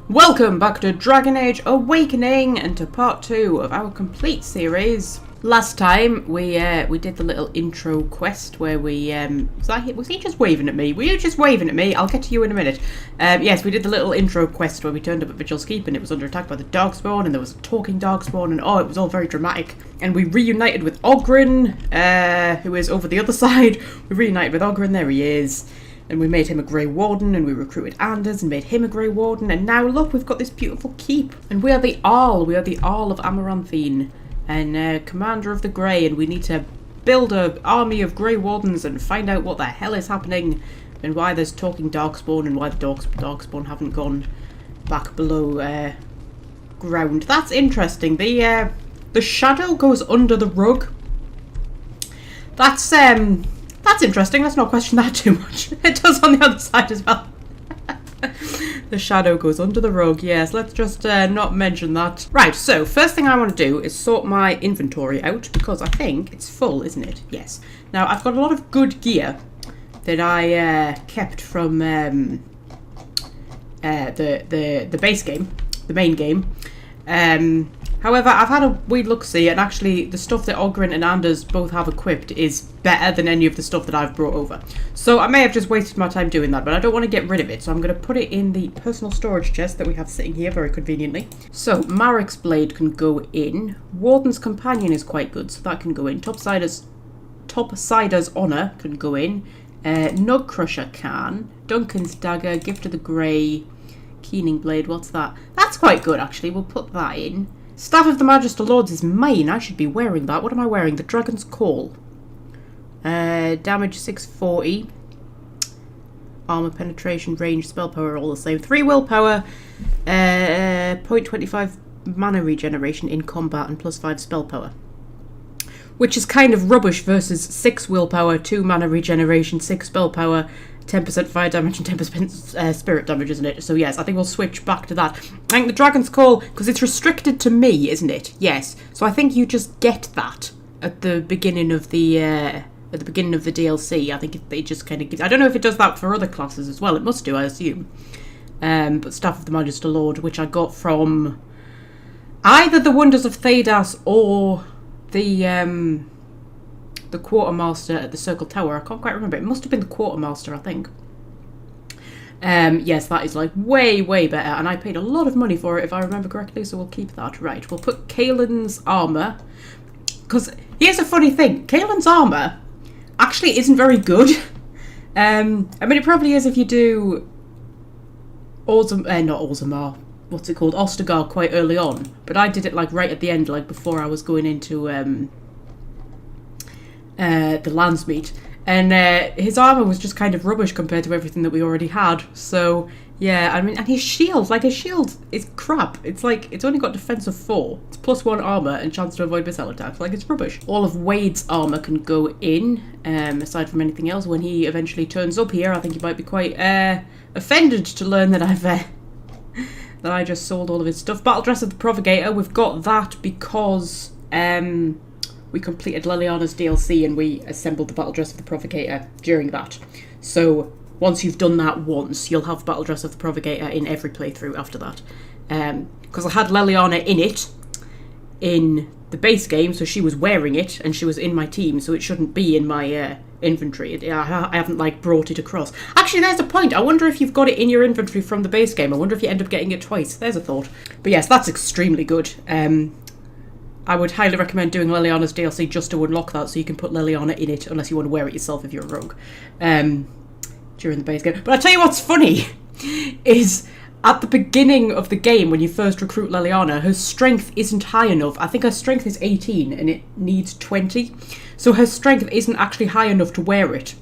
Welcome back to Dragon Age Awakening and to part 2 of our complete series. Last time we did the little intro quest where we was he just waving at me? Were you just waving at me? I'll get to you in a minute. Yes, we did the little intro quest where we turned up at Vigil's Keep and it was under attack by the Darkspawn and there was a talking Darkspawn and oh, it was all very dramatic. And we reunited with Oghren, who is over the other side. We reunited with Oghren, there he is. And we made him a Grey Warden, and we recruited Anders and made him a Grey Warden, and now look, we've got this beautiful keep. And we are the Arl of Amaranthine, and Commander of the Grey, and we need to build an army of Grey Wardens and find out what the hell is happening, and why there's talking Darkspawn, and why the Darkspawn haven't gone back below ground. That's interesting. The shadow goes under the rug. That's interesting. Let's not question that too much. It does on the other side as well. The shadow goes under the rug. Yes, let's just not mention that. Right, so first thing I want to do is sort my inventory out because I think it's full, isn't it? Yes. Now, I've got a lot of good gear that I kept from the base game, the main game. However, I've had a weird look-see, and actually the stuff that Oghren and Anders both have equipped is better than any of the stuff that I've brought over. So I may have just wasted my time doing that, but I don't want to get rid of it, so I'm going to put it in the personal storage chest that we have sitting here very conveniently. So, Marek's Blade can go in. Warden's Companion is quite good, so that can go in. Topsider's Honour can go in. Nug Crusher can. Duncan's Dagger, Gift of the Grey, Keening Blade, what's that? That's quite good, actually. We'll put that in. Staff of the Magister Lords is mine. I should be wearing that. What am I wearing? The Dragon's Call. Damage 640. Armor, penetration, range, spell power are all the same. 3 willpower. 0.25 mana regeneration in combat and plus 5 spell power. Which is kind of rubbish versus 6 willpower, 2 mana regeneration, 6 spell power, 10% fire damage and 10% spirit damage, isn't it? So yes, I think we'll switch back to that. I think the Dragon's Call, because it's restricted to me, isn't it? Yes. So I think you just get that at the beginning of the DLC. I think it just kind of gives. I don't know if it does that for other classes as well. It must do, I assume. But Staff of the Magister Lord, which I got from either the Wonders of Thedas or the Quartermaster at the Circle Tower. I can't quite remember. It must have been the Quartermaster, I think. Yes, that is like way, way better. And I paid a lot of money for it, if I remember correctly, so we'll keep that. Right, we'll put Kaelin's armour. Because here's a funny thing. Kaelin's armour actually isn't very good. I mean, it probably is if you do not Orzammar. What's it called? Ostagar quite early on. But I did it like right at the end, like before I was going into the Landsmeet, and his armour was just kind of rubbish compared to everything that we already had. So yeah, I mean, and his shield is crap. It's like, it's only got defense of 4. It's plus 1 armour and chance to avoid missile attacks. Like, it's rubbish. All of Wade's armour can go in, aside from anything else. When he eventually turns up here, I think he might be quite offended to learn that I've that I just sold all of his stuff. Battle Dress of the Provocator, we've got that because we completed Leliana's DLC and we assembled the Battle Dress of the Provocator during that. So once you've done that once, you'll have Battle Dress of the Provocator in every playthrough after that. Because I had Leliana in it, in the base game, so she was wearing it and she was in my team, so it shouldn't be in my inventory. I haven't like brought it across. Actually, there's a point. I wonder if you've got it in your inventory from the base game. I wonder if you end up getting it twice. There's a thought. But yes, that's extremely good. I would highly recommend doing Leliana's DLC just to unlock that, so you can put Leliana in it, unless you want to wear it yourself if you're a rogue, during the base game. But I tell you what's funny, is at the beginning of the game, when you first recruit Leliana, her strength isn't high enough. I think her strength is 18, and it needs 20. So her strength isn't actually high enough to wear it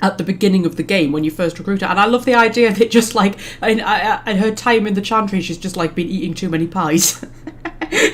at the beginning of the game when you first recruit her. And I love the idea that just like, in her time in the Chantry, she's just like been eating too many pies.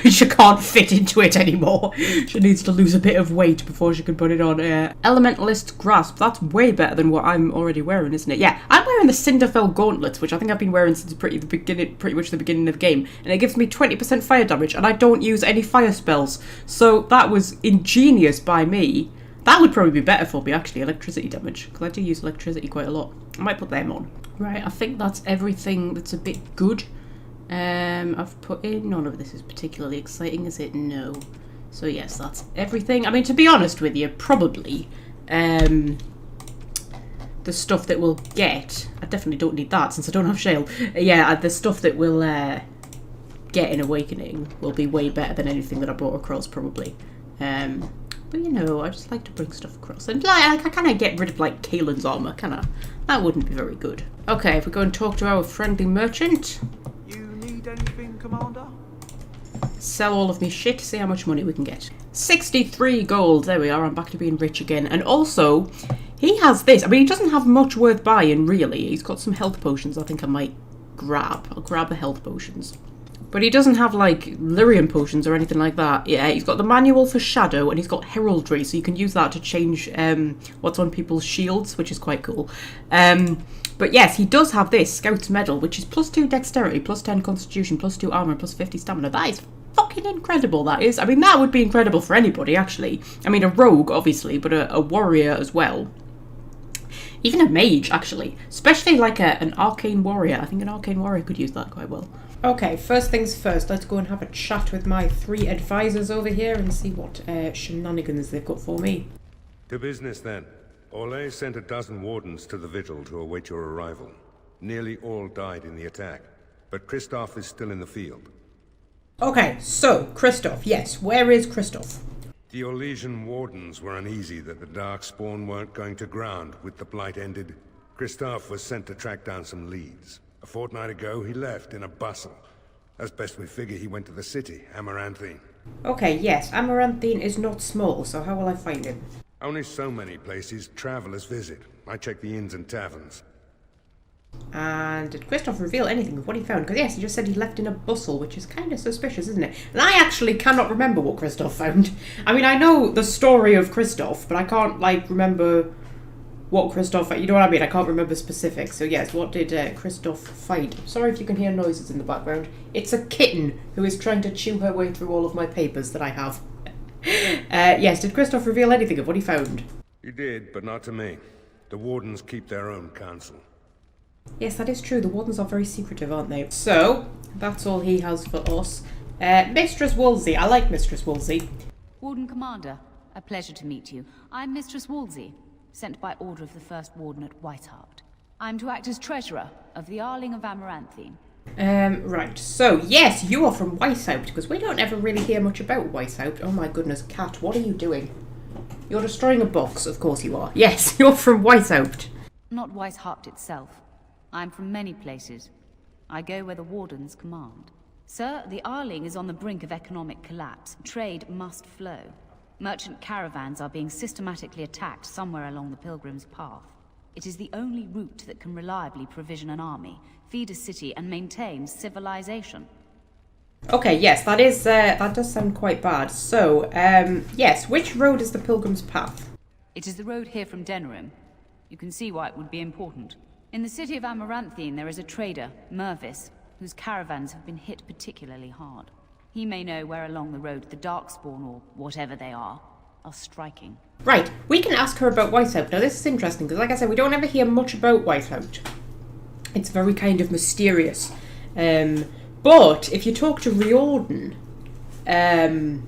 She can't fit into it anymore. She needs to lose a bit of weight before she can put it on. Elementalist Grasp, that's way better than what I'm already wearing, isn't it? Yeah, I'm wearing the Cinderfeld Gauntlets, which I think I've been wearing since pretty much the beginning of the game, and it gives me 20% fire damage, and I don't use any fire spells. So that was ingenious by me. That would probably be better for me, actually, electricity damage, because I do use electricity quite a lot. I might put them on. Right, I think that's everything that's a bit good. I've put in, none of this is particularly exciting, is it? No. So yes, that's everything. I mean, to be honest with you, probably the stuff that we'll get, I definitely don't need that since I don't have shale. Yeah, the stuff that we'll get in Awakening will be way better than anything that I brought across, probably. But you know, I just like to bring stuff across. And like, I kind of get rid of like Kaelin's armour, kind of. That wouldn't be very good. Okay, if we go and talk to our friendly merchant. You need anything, Commander? Sell all of me shit, see how much money we can get. 63 gold, there we are, I'm back to being rich again. And also, he has this. I mean, he doesn't have much worth buying, really. He's got some health potions I think I might grab. I'll grab the health potions. But he doesn't have, like, lyrium potions or anything like that. Yeah, he's got the manual for Shadow, and he's got Heraldry, so you can use that to change what's on people's shields, which is quite cool. But yes, he does have this, Scout's Medal, which is +2 Dexterity, +10 Constitution, +2 Armour, +50 Stamina. That is fucking incredible, that is. I mean, that would be incredible for anybody, actually. I mean, a rogue, obviously, but a warrior as well. Even a mage, actually. Especially, like, an arcane warrior. I think an arcane warrior could use that quite well. Okay, first things first, let's go and have a chat with my 3 advisors over here and see what shenanigans they've got for me. To business, then. Orlais sent a dozen wardens to the vigil to await your arrival. Nearly all died in the attack, but Kristoff is still in the field. Okay, so, Kristoff, yes. Where is Kristoff? The Orlesian wardens were uneasy that the Darkspawn weren't going to ground with the Blight ended. Kristoff was sent to track down some leads. A fortnight ago, he left in a bustle. As best we figure, he went to the city, Amaranthine. Okay, yes, Amaranthine is not small, so how will I find him? Only so many places travelers visit. I check the inns and taverns. And did Kristoff reveal anything of what he found? Because yes, he just said he left in a bustle, which is kind of suspicious, isn't it? And I actually cannot remember what Kristoff found. I mean, I know the story of Kristoff, but I can't, like, remember what Kristoff... You know what I mean? I can't remember specifics. So yes, what did Kristoff find? Sorry if you can hear noises in the background. It's a kitten who is trying to chew her way through all of my papers that I have. Yes, did Kristoff reveal anything of what he found? He did, but not to me. The wardens keep their own counsel. Yes, that is true. The wardens are very secretive, aren't they? So, that's all he has for us. Mistress Wolsey. I like Mistress Wolsey. Warden Commander, a pleasure to meet you. I'm Mistress Wolsey, sent by order of the First Warden at Whitehart. I'm to act as treasurer of the Arling of Amaranthine. Right. So, yes, you are from Whitehart, because we don't ever really hear much about Whitehart. Oh my goodness, Cat, what are you doing? You're destroying a box, of course you are. Yes, you're from Whitehart. Not Whitehart itself. I'm from many places. I go where the wardens command. Sir, the Arling is on the brink of economic collapse. Trade must flow. Merchant caravans are being systematically attacked somewhere along the Pilgrim's Path. It is the only route that can reliably provision an army, feed a city, and maintain civilization. Okay, yes, that does sound quite bad. So, yes, which road is the Pilgrim's Path? It is the road here from Denerim. You can see why it would be important. In the city of Amaranthine, there is a trader, Mervis, whose caravans have been hit particularly hard. He may know where along the road the Darkspawn, or whatever they are striking. Right, we can ask her about Whitehart. Now, this is interesting, because like I said, we don't ever hear much about Whitehart. It's very kind of mysterious. But if you talk to Riordan, after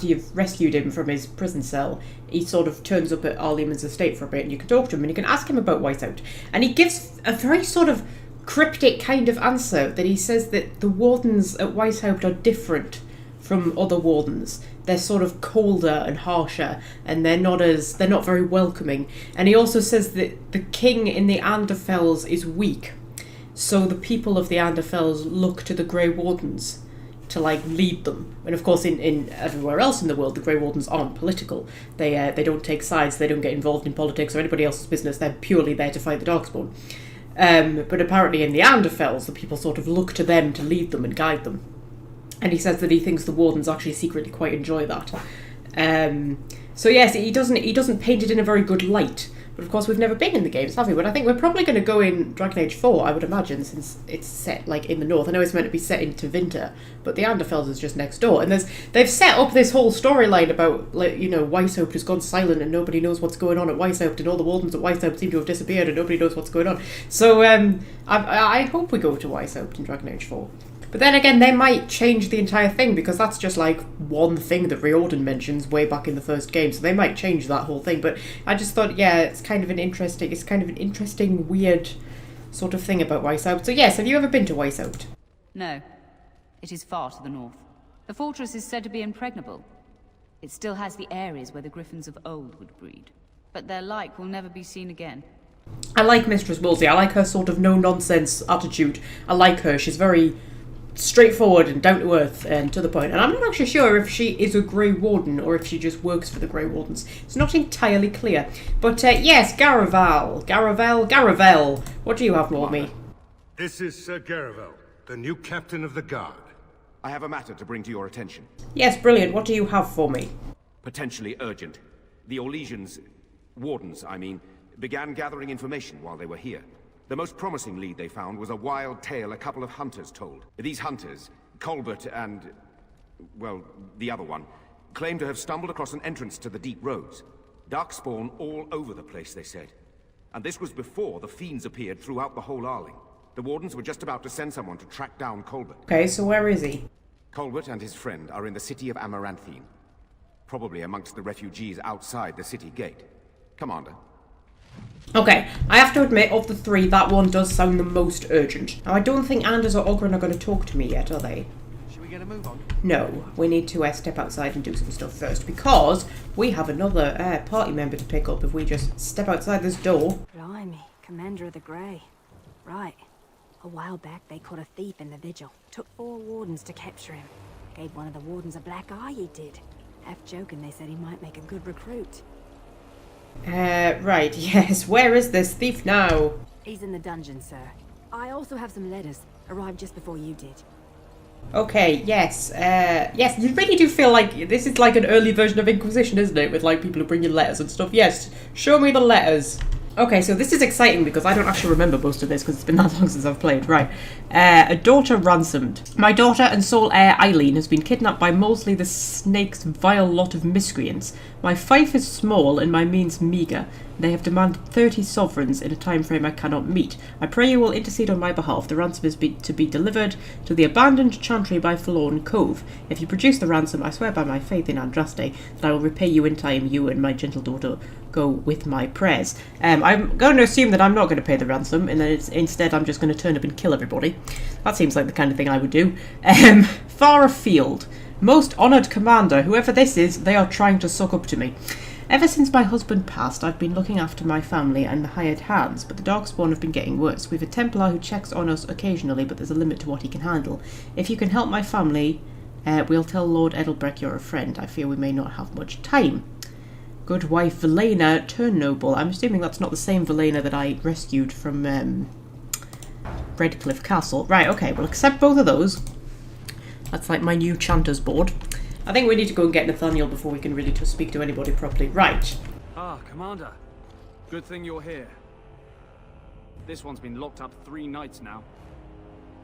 you've rescued him from his prison cell, he sort of turns up at Arleman's estate for a bit, and you can talk to him and you can ask him about Whitehart. And he gives a very sort of cryptic kind of answer that he says that the wardens at Whitehart are different from other wardens. They're sort of colder and harsher, and they're not very welcoming. And he also says that the king in the Anderfells is weak, so the people of the Anderfells look to the Grey Wardens to like lead them. And of course, in everywhere else in the world, the Grey Wardens aren't political. They don't take sides. They don't get involved in politics or anybody else's business. They're purely there to fight the Darkspawn. But apparently, in the Anderfells, the people sort of look to them to lead them and guide them. And he says that he thinks the wardens actually secretly quite enjoy that. So yes, he doesn't paint it in a very good light. But of course, we've never been in the games, have we? But I think we're probably going to go in Dragon Age 4, I would imagine, since it's set, like, in the north. I know it's meant to be set into Winter, but the Anderfeld is just next door. And they've set up this whole storyline about, like, you know, Weishaupt has gone silent and nobody knows what's going on at Weishaupt, and all the wardens at Weishaupt seem to have disappeared and nobody knows what's going on. So, I hope we go to Weishaupt in Dragon Age 4. But then again, they might change the entire thing, because that's just like one thing that Ferelden mentions way back in the first game, so they might change that whole thing. But I just thought, yeah, it's kind of an interesting, weird sort of thing about Weishaupt. So yes, have you ever been to Weishaupt? No. It is far to the north. The fortress is said to be impregnable. It still has the areas where the griffins of old would breed. But their like will never be seen again. I like Mistress Woolsey. I like her sort of no-nonsense attitude. I like her. She's very straightforward and down to earth and to the point. And I'm not actually sure if she is a Grey Warden or if she just works for the Grey Wardens. It's not entirely clear. But yes, Garavel. What do you have for me? This is Sir Garavel, the new captain of the guard. I have a matter to bring to your attention. Yes, brilliant. What do you have for me? Potentially urgent. The Orlesians, wardens, I mean, began gathering information while they were here. The most promising lead they found was a wild tale a couple of hunters told. These hunters, Colbert and, well, the other one, claimed to have stumbled across an entrance to the deep roads. Darkspawn all over the place, they said. And this was before the fiends appeared throughout the whole Arling. The wardens were just about to send someone to track down Colbert. Okay, so where is he? Colbert and his friend are in the city of Amaranthine. Probably amongst the refugees outside the city gate. Commander. Okay, I have to admit, of the three, that one does sound the most urgent. Now, I don't think Anders or Ogren are going to talk to me yet, are they? Should we get a move on? No, we need to step outside and do some stuff first, because we have another party member to pick up if we just step outside this door. Blimey, Commander of the Grey. Right. A while back, they caught a thief in the vigil. Took 4 wardens to capture him. Gave one of the wardens a black eye, he did. Half joking, they said he might make a good recruit. Right, yes. Where is this thief now? He's in the dungeon, sir. I also have some letters. Arrived just before you did. Okay, yes. Yes, you really do feel like this is like an early version of Inquisition, isn't it? With like people who bring you letters and stuff. Yes, show me the letters. Okay, so this is exciting because I don't actually remember most of this because it's been that long since I've played. Right. A daughter ransomed. My daughter and sole heir Eileen has been kidnapped by Molesley the Snake's vile lot of miscreants. My fief is small and my means meagre. They have demanded 30 sovereigns in a time frame I cannot meet. I pray you will intercede on my behalf. The ransom is to be delivered to the abandoned chantry by Forlorn Cove. If you produce the ransom, I swear by my faith in Andraste that I will repay you in time. You and my gentle daughter go with my prayers. I'm going to assume that I'm not going to pay the ransom, and then instead I'm just going to turn up and kill everybody. That seems like the kind of thing I would do. Far afield. Most honoured commander, whoever this is, they are trying to suck up to me. Ever since my husband passed, I've been looking after my family and the hired hands, but the Darkspawn have been getting worse. We've a Templar who checks on us occasionally, but there's a limit to what he can handle. If you can help my family, we'll tell Lord Edelbreck you're a friend. I fear we may not have much time. Good wife Velena, turn noble. I'm assuming that's not the same Velena that I rescued from Redcliffe Castle. Right, okay, we'll accept both of those. That's like my new Chanter's board. I think we need to go and get Nathaniel before we can really speak to anybody properly. Right. Ah, Commander. Good thing you're here. This one's been locked up 3 nights now.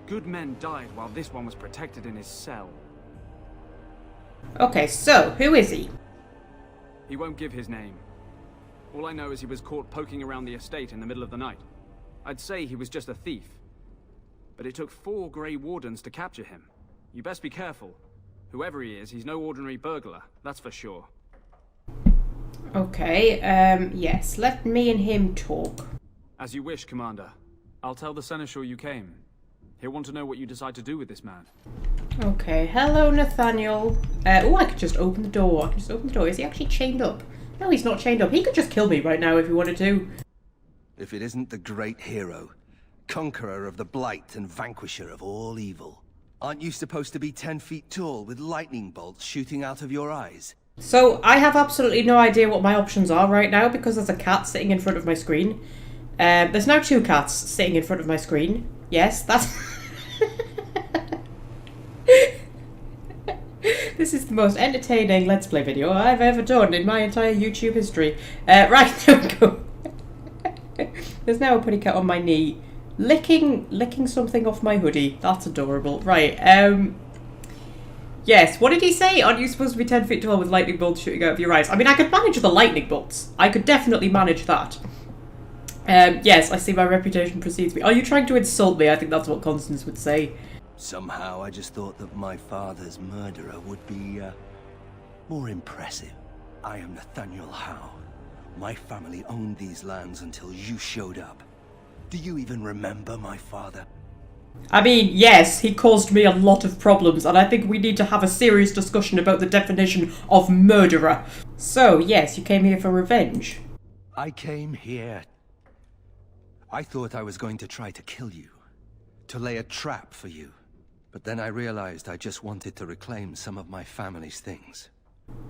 Good men died while this one was protected in his cell. Okay, so, who is he? He won't give his name. All I know is he was caught poking around the estate in the middle of the night. I'd say he was just a thief. But it took 4 Grey Wardens to capture him. You best be careful. Whoever he is, he's no ordinary burglar, that's for sure. Okay, yes, let me and him talk. As you wish, Commander. I'll tell the Seneschal you came. He'll want to know what you decide to do with this man. Okay, hello Nathaniel. Oh, I could just open the door. I can just open the door. Is he actually chained up? No, he's not chained up. He could just kill me right now if he wanted to. If it isn't the great hero, conqueror of the blight and vanquisher of all evil. Aren't you supposed to be 10 feet tall with lightning bolts shooting out of your eyes? So, I have absolutely no idea what my options are right now because there's a cat sitting in front of my screen. There's now 2 cats sitting in front of my screen. Yes, that's... This is the most entertaining Let's Play video I've ever done in my entire YouTube history. Right, there we go. There's now a pretty cat on my knee, licking something off my hoodie. That's adorable. Right, yes, what did he say? Aren't you supposed to be 10 feet tall with lightning bolts shooting out of your eyes? I mean, I could manage the lightning bolts. I could definitely manage that. Yes, I see my reputation precedes me. Are you trying to insult me? I think that's what Constance would say. Somehow I just thought that my father's murderer would be, more impressive. I am Nathaniel Howe. My family owned these lands until you showed up. Do you even remember my father? I mean, yes, he caused me a lot of problems, and I think we need to have a serious discussion about the definition of murderer. So, yes, you came here for revenge. I came here. I thought I was going to try to kill you, to lay a trap for you. But then I realized I just wanted to reclaim some of my family's things.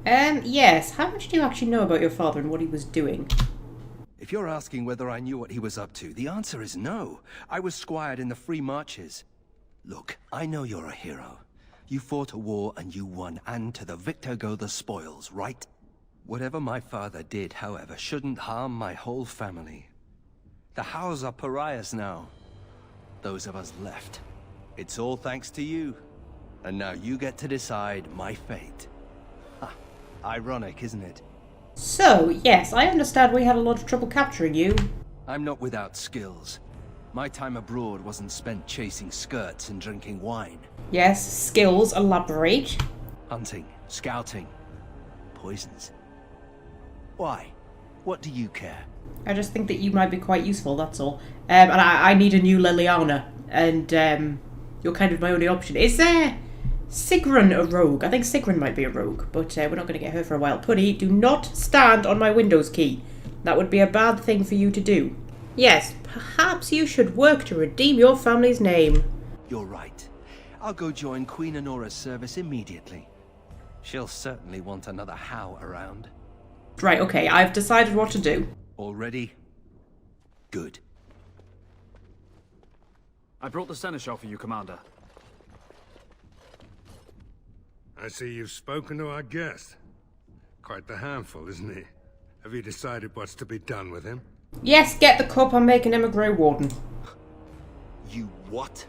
Yes, how much do you actually know about your father and what he was doing? If you're asking whether I knew what he was up to, the answer is no. I was squired in the Free Marches. Look, I know you're a hero. You fought a war and you won, and to the victor go the spoils, right? Whatever my father did, however, shouldn't harm my whole family. The Howes are pariahs now. Those of us left. It's all thanks to you. And now you get to decide my fate. Ha, ironic, isn't it? So, yes, I understand we had a lot of trouble capturing you. I'm not without skills. My time abroad wasn't spent chasing skirts and drinking wine. Yes, skills, elaborate. Hunting, scouting, poisons. Why? What do you care? I just think that you might be quite useful, that's all. And I need a new Liliana, and you're kind of my only option. Is Sigrun a rogue? I think Sigrun might be a rogue, but we're not going to get her for a while. Putty, do not stand on my Windows key. That would be a bad thing for you to do. Yes, perhaps you should work to redeem your family's name. You're right. I'll go join Queen Honora's service immediately. She'll certainly want another Howe around. Right, okay, I've decided what to do. Already? Good. I brought the seneschal for you, Commander. I see you've spoken to our guest. Quite the handful, isn't he? Have you decided what's to be done with him? Yes, get the cup, I'm making him a Grey Warden. You what?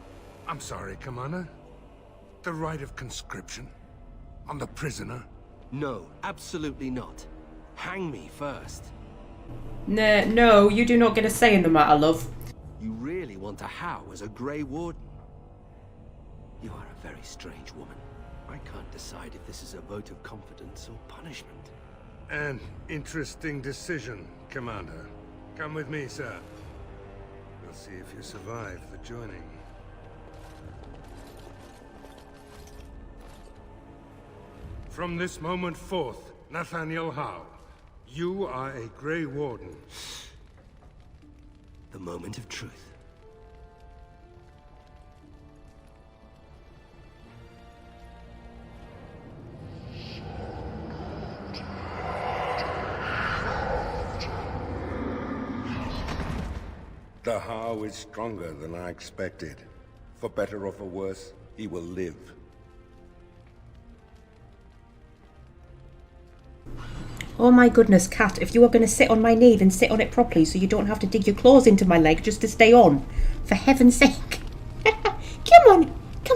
I'm sorry, Commander. The right of conscription? On the prisoner? No, absolutely not. Hang me first. No, you do not get a say in the matter, love. You really want a Howe as a Grey Warden? You are a very strange woman. I can't decide if this is a vote of confidence or punishment. An interesting decision, Commander. Come with me, sir. We'll see if you survive the joining. From this moment forth, Nathaniel Howe, you are a Grey Warden. The moment of truth. The Howe is stronger than I expected. For better or for worse, he will live. Oh my goodness, Cat, if you are going to sit on my knee, then sit on it properly so you don't have to dig your claws into my leg just to stay on. For heaven's sake. Come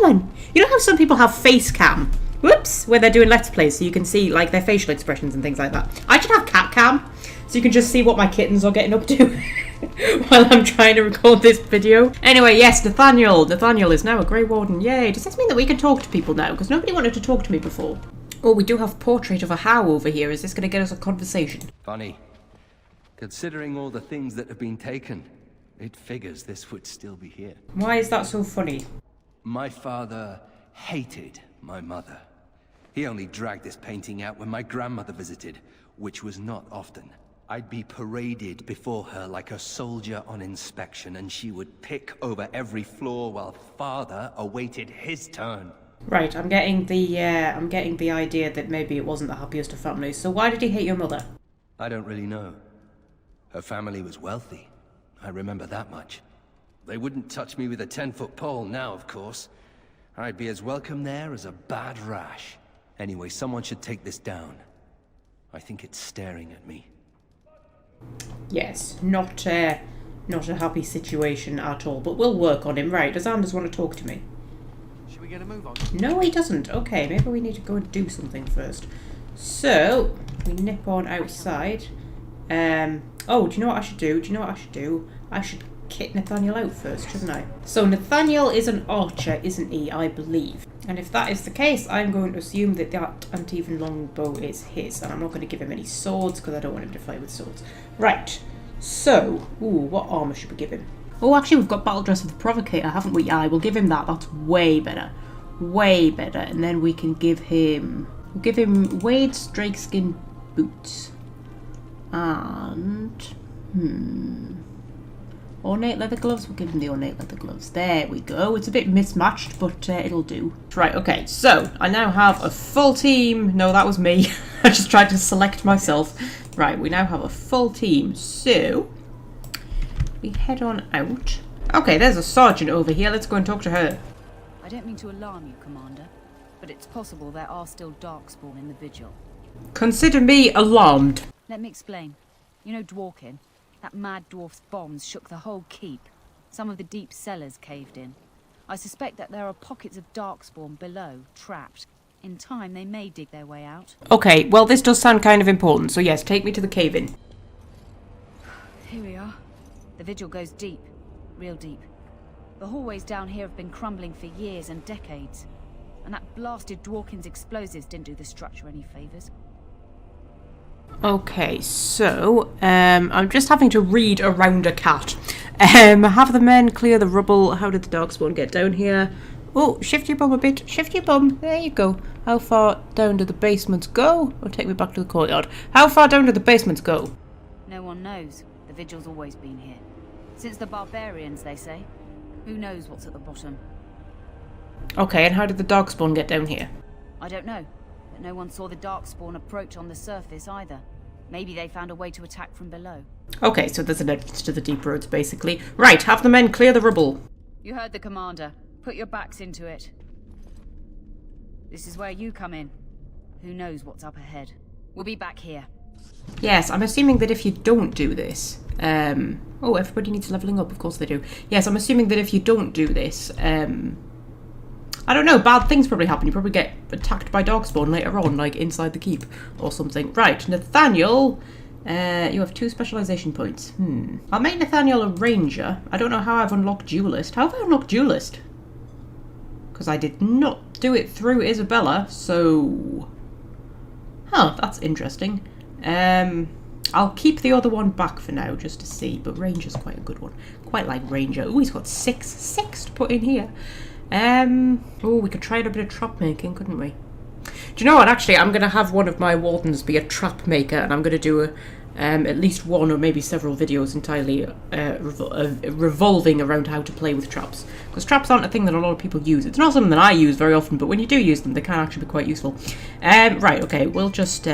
on. You know how some people have face cam? Whoops, where they're doing Let's Plays so you can see like their facial expressions and things like that. I should have cat cam so you can just see what my kittens are getting up to while I'm trying to record this video. Anyway, yes, Nathaniel. Nathaniel is now a Grey Warden. Yay. Does this mean that we can talk to people now? Because nobody wanted to talk to me before. Oh, we do have Portrait of a Howe over here. Is this going to get us a conversation? Funny. Considering all the things that have been taken, it figures this would still be here. Why is that so funny? My father hated my mother. He only dragged this painting out when my grandmother visited, which was not often. I'd be paraded before her like a soldier on inspection, and she would pick over every floor while father awaited his turn. Right, I'm getting the idea that maybe it wasn't the happiest of families. So why did he hate your mother? I don't really know. Her family was wealthy. I remember that much. They wouldn't touch me with a 10-foot pole now, of course. I'd be as welcome there as a bad rash. Anyway, someone should take this down. I think it's staring at me. Yes, not Not a happy situation at all, but we'll work on him. Right, does Anders want to talk to me? Should we get a move on? No, he doesn't. Okay, maybe we need to go and do something first. So, we nip on outside. Oh, do you know what I should do? I should kit Nathaniel out first, shouldn't I? So Nathaniel is an archer, isn't he? I believe. And if that is the case, I'm going to assume that that uneven longbow is his. And I'm not going to give him any swords because I don't want him to fight with swords. Right. So, what armour should we give him? Oh, actually, we've got Battle Dress of the Provocator, haven't we? Aye, we'll give him that. That's way better. Way better. And then we can give him... We'll give him Wade's drakeskin boots. And... Ornate leather gloves? We'll give him the ornate leather gloves. There we go. It's a bit mismatched, but it'll do. Right, okay. So, I now have a full team. No, that was me. I just tried to select myself. Right, we now have a full team. So, we head on out. Okay, there's a sergeant over here. Let's go and talk to her. I don't mean to alarm you, Commander, but it's possible there are still Darkspawn in the Vigil. Consider me alarmed. Let me explain. You know Dworkin? That mad dwarf's bombs shook the whole keep. Some of the deep cellars caved in. I suspect that there are pockets of Darkspawn below, trapped. In time, they may dig their way out. Okay, well, this does sound kind of important, so yes, take me to the cave-in. Here we are. The Vigil goes deep. Real deep. The hallways down here have been crumbling for years and decades. And that blasted Dworkin's explosives didn't do the structure any favours. Okay, so, I'm just having to read around a cat. Have the men clear the rubble. How did the Darkspawn get down here? Oh, shift your bum a bit. Shift your bum. There you go. How far down do the basements go? Or take me back to the courtyard. How far down do the basements go? No one knows. The Vigil's always been here. Since the barbarians, they say. Who knows what's at the bottom? Okay, and how did the Darkspawn get down here? I don't know. But no one saw the Darkspawn approach on the surface either. Maybe they found a way to attack from below. Okay, so there's an entrance to the deep roads, basically. Right, have the men clear the rubble. You heard the commander. Put your backs into it. This is where you come in. Who knows what's up ahead? We'll be back here. Yes, I'm assuming that if you don't do this... oh, everybody needs levelling up, of course they do. Yes, I'm assuming that if you don't do this, I don't know, bad things probably happen. You probably get attacked by Darkspawn later on, like inside the keep or something. Right, Nathaniel, you have 2 specialisation points. I'll make Nathaniel a ranger. I don't know how I've unlocked duelist. How have I unlocked duelist? Because I did not do it through Isabella, so... Huh, that's interesting. I'll keep the other one back for now, just to see, but ranger's quite a good one. Quite like ranger. Oh, he's got 6 to put in here. Oh, we could try a bit of trap making, couldn't we? Do you know what? Actually, I'm going to have one of my wardens be a trap maker, and I'm going to do at least one or maybe several videos entirely revolving around how to play with traps. Because traps aren't a thing that a lot of people use. It's not something that I use very often, but when you do use them, they can actually be quite useful. Right, okay, we'll just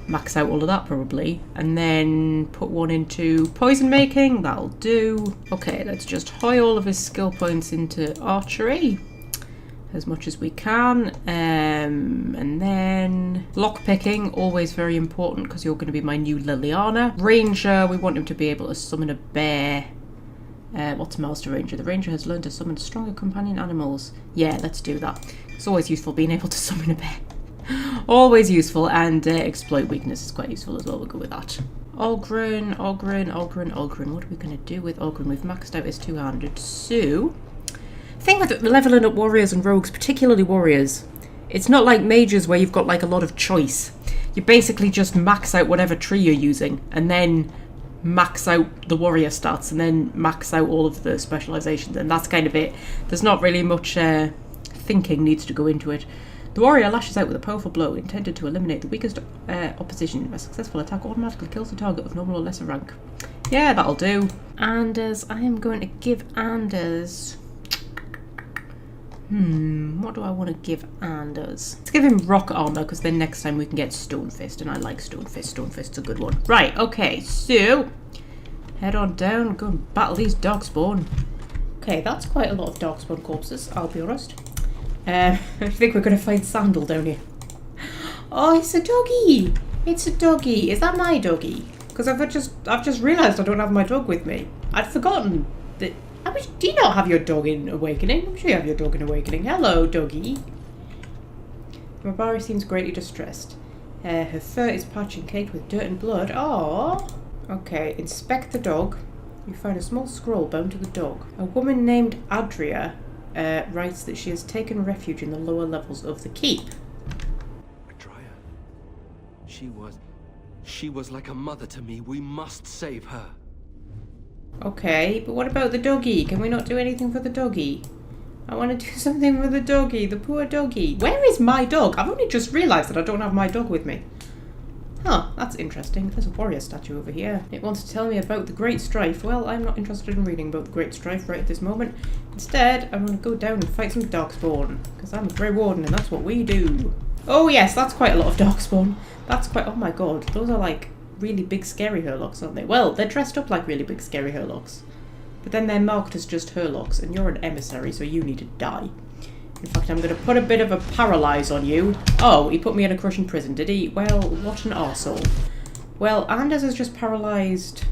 max out all of that probably, and then put one into poison making. That'll do. Okay, let's just hoy all of his skill points into archery as much as we can, and then lockpicking, always very important because you're going to be my new Liliana. Ranger, we want him to be able to summon a bear. What's Master Ranger? The Ranger has learned to summon stronger companion animals. Yeah, let's do that. It's always useful being able to summon a bear. Always useful, and exploit weakness is quite useful as well. We'll go with that. Ogren. What are we going to do with Ogren? We've maxed out his 200. So, the thing with leveling up warriors and rogues, particularly warriors, it's not like mages where you've got like a lot of choice. You basically just max out whatever tree you're using, and then max out the warrior stats, and then max out all of the specializations, and that's kind of it. There's not really much thinking needs to go into it. The warrior lashes out with a powerful blow intended to eliminate the weakest opposition. A successful attack automatically kills the target of normal or lesser rank. Yeah, that'll do. Anders, I am going to give Anders... what do I want to give Anders? Let's give him rock armor, because then next time we can get Stone Fist, and I like Stone Fist. Stone Fist's a good one. Right, okay, so... head on down, go and battle these Darkspawn. Okay, that's quite a lot of Darkspawn corpses, I'll be honest. I think we're going to find Sandal down here. Oh, it's a doggy! It's a doggy. Is that my doggy? Because I've just realised I don't have my dog with me. I'd forgotten that. Do you not have your dog in Awakening? I'm sure you have your dog in Awakening. Hello, doggy. Mabari seems greatly distressed. Her fur is patched and caked with dirt and blood. Aww. Okay, inspect the dog. You find a small scroll bound to the dog. A woman named Adria writes that she has taken refuge in the lower levels of the keep. Adria. She was like a mother to me. We must save her. Okay, but what about the doggy? Can we not do anything for the doggy? I want to do something for the doggy, the poor doggy. Where is my dog? I've only just realised that I don't have my dog with me. Huh, that's interesting. There's a warrior statue over here. It wants to tell me about the Great Strife. Well, I'm not interested in reading about the Great Strife right at this moment. Instead, I'm going to go down and fight some Darkspawn. Because I'm a Grey Warden and that's what we do. Oh yes, that's quite a lot of Darkspawn. That's quite... Oh my god, those are like really big scary Hurlocks, aren't they? Well, they're dressed up like really big scary Hurlocks. But then they're marked as just Hurlocks, and you're an emissary, so you need to die. In fact, I'm going to put a bit of a paralyze on you. Oh, he put me in a crushing prison, did he? Well, what an arsehole. Well, Anders has just paralysed...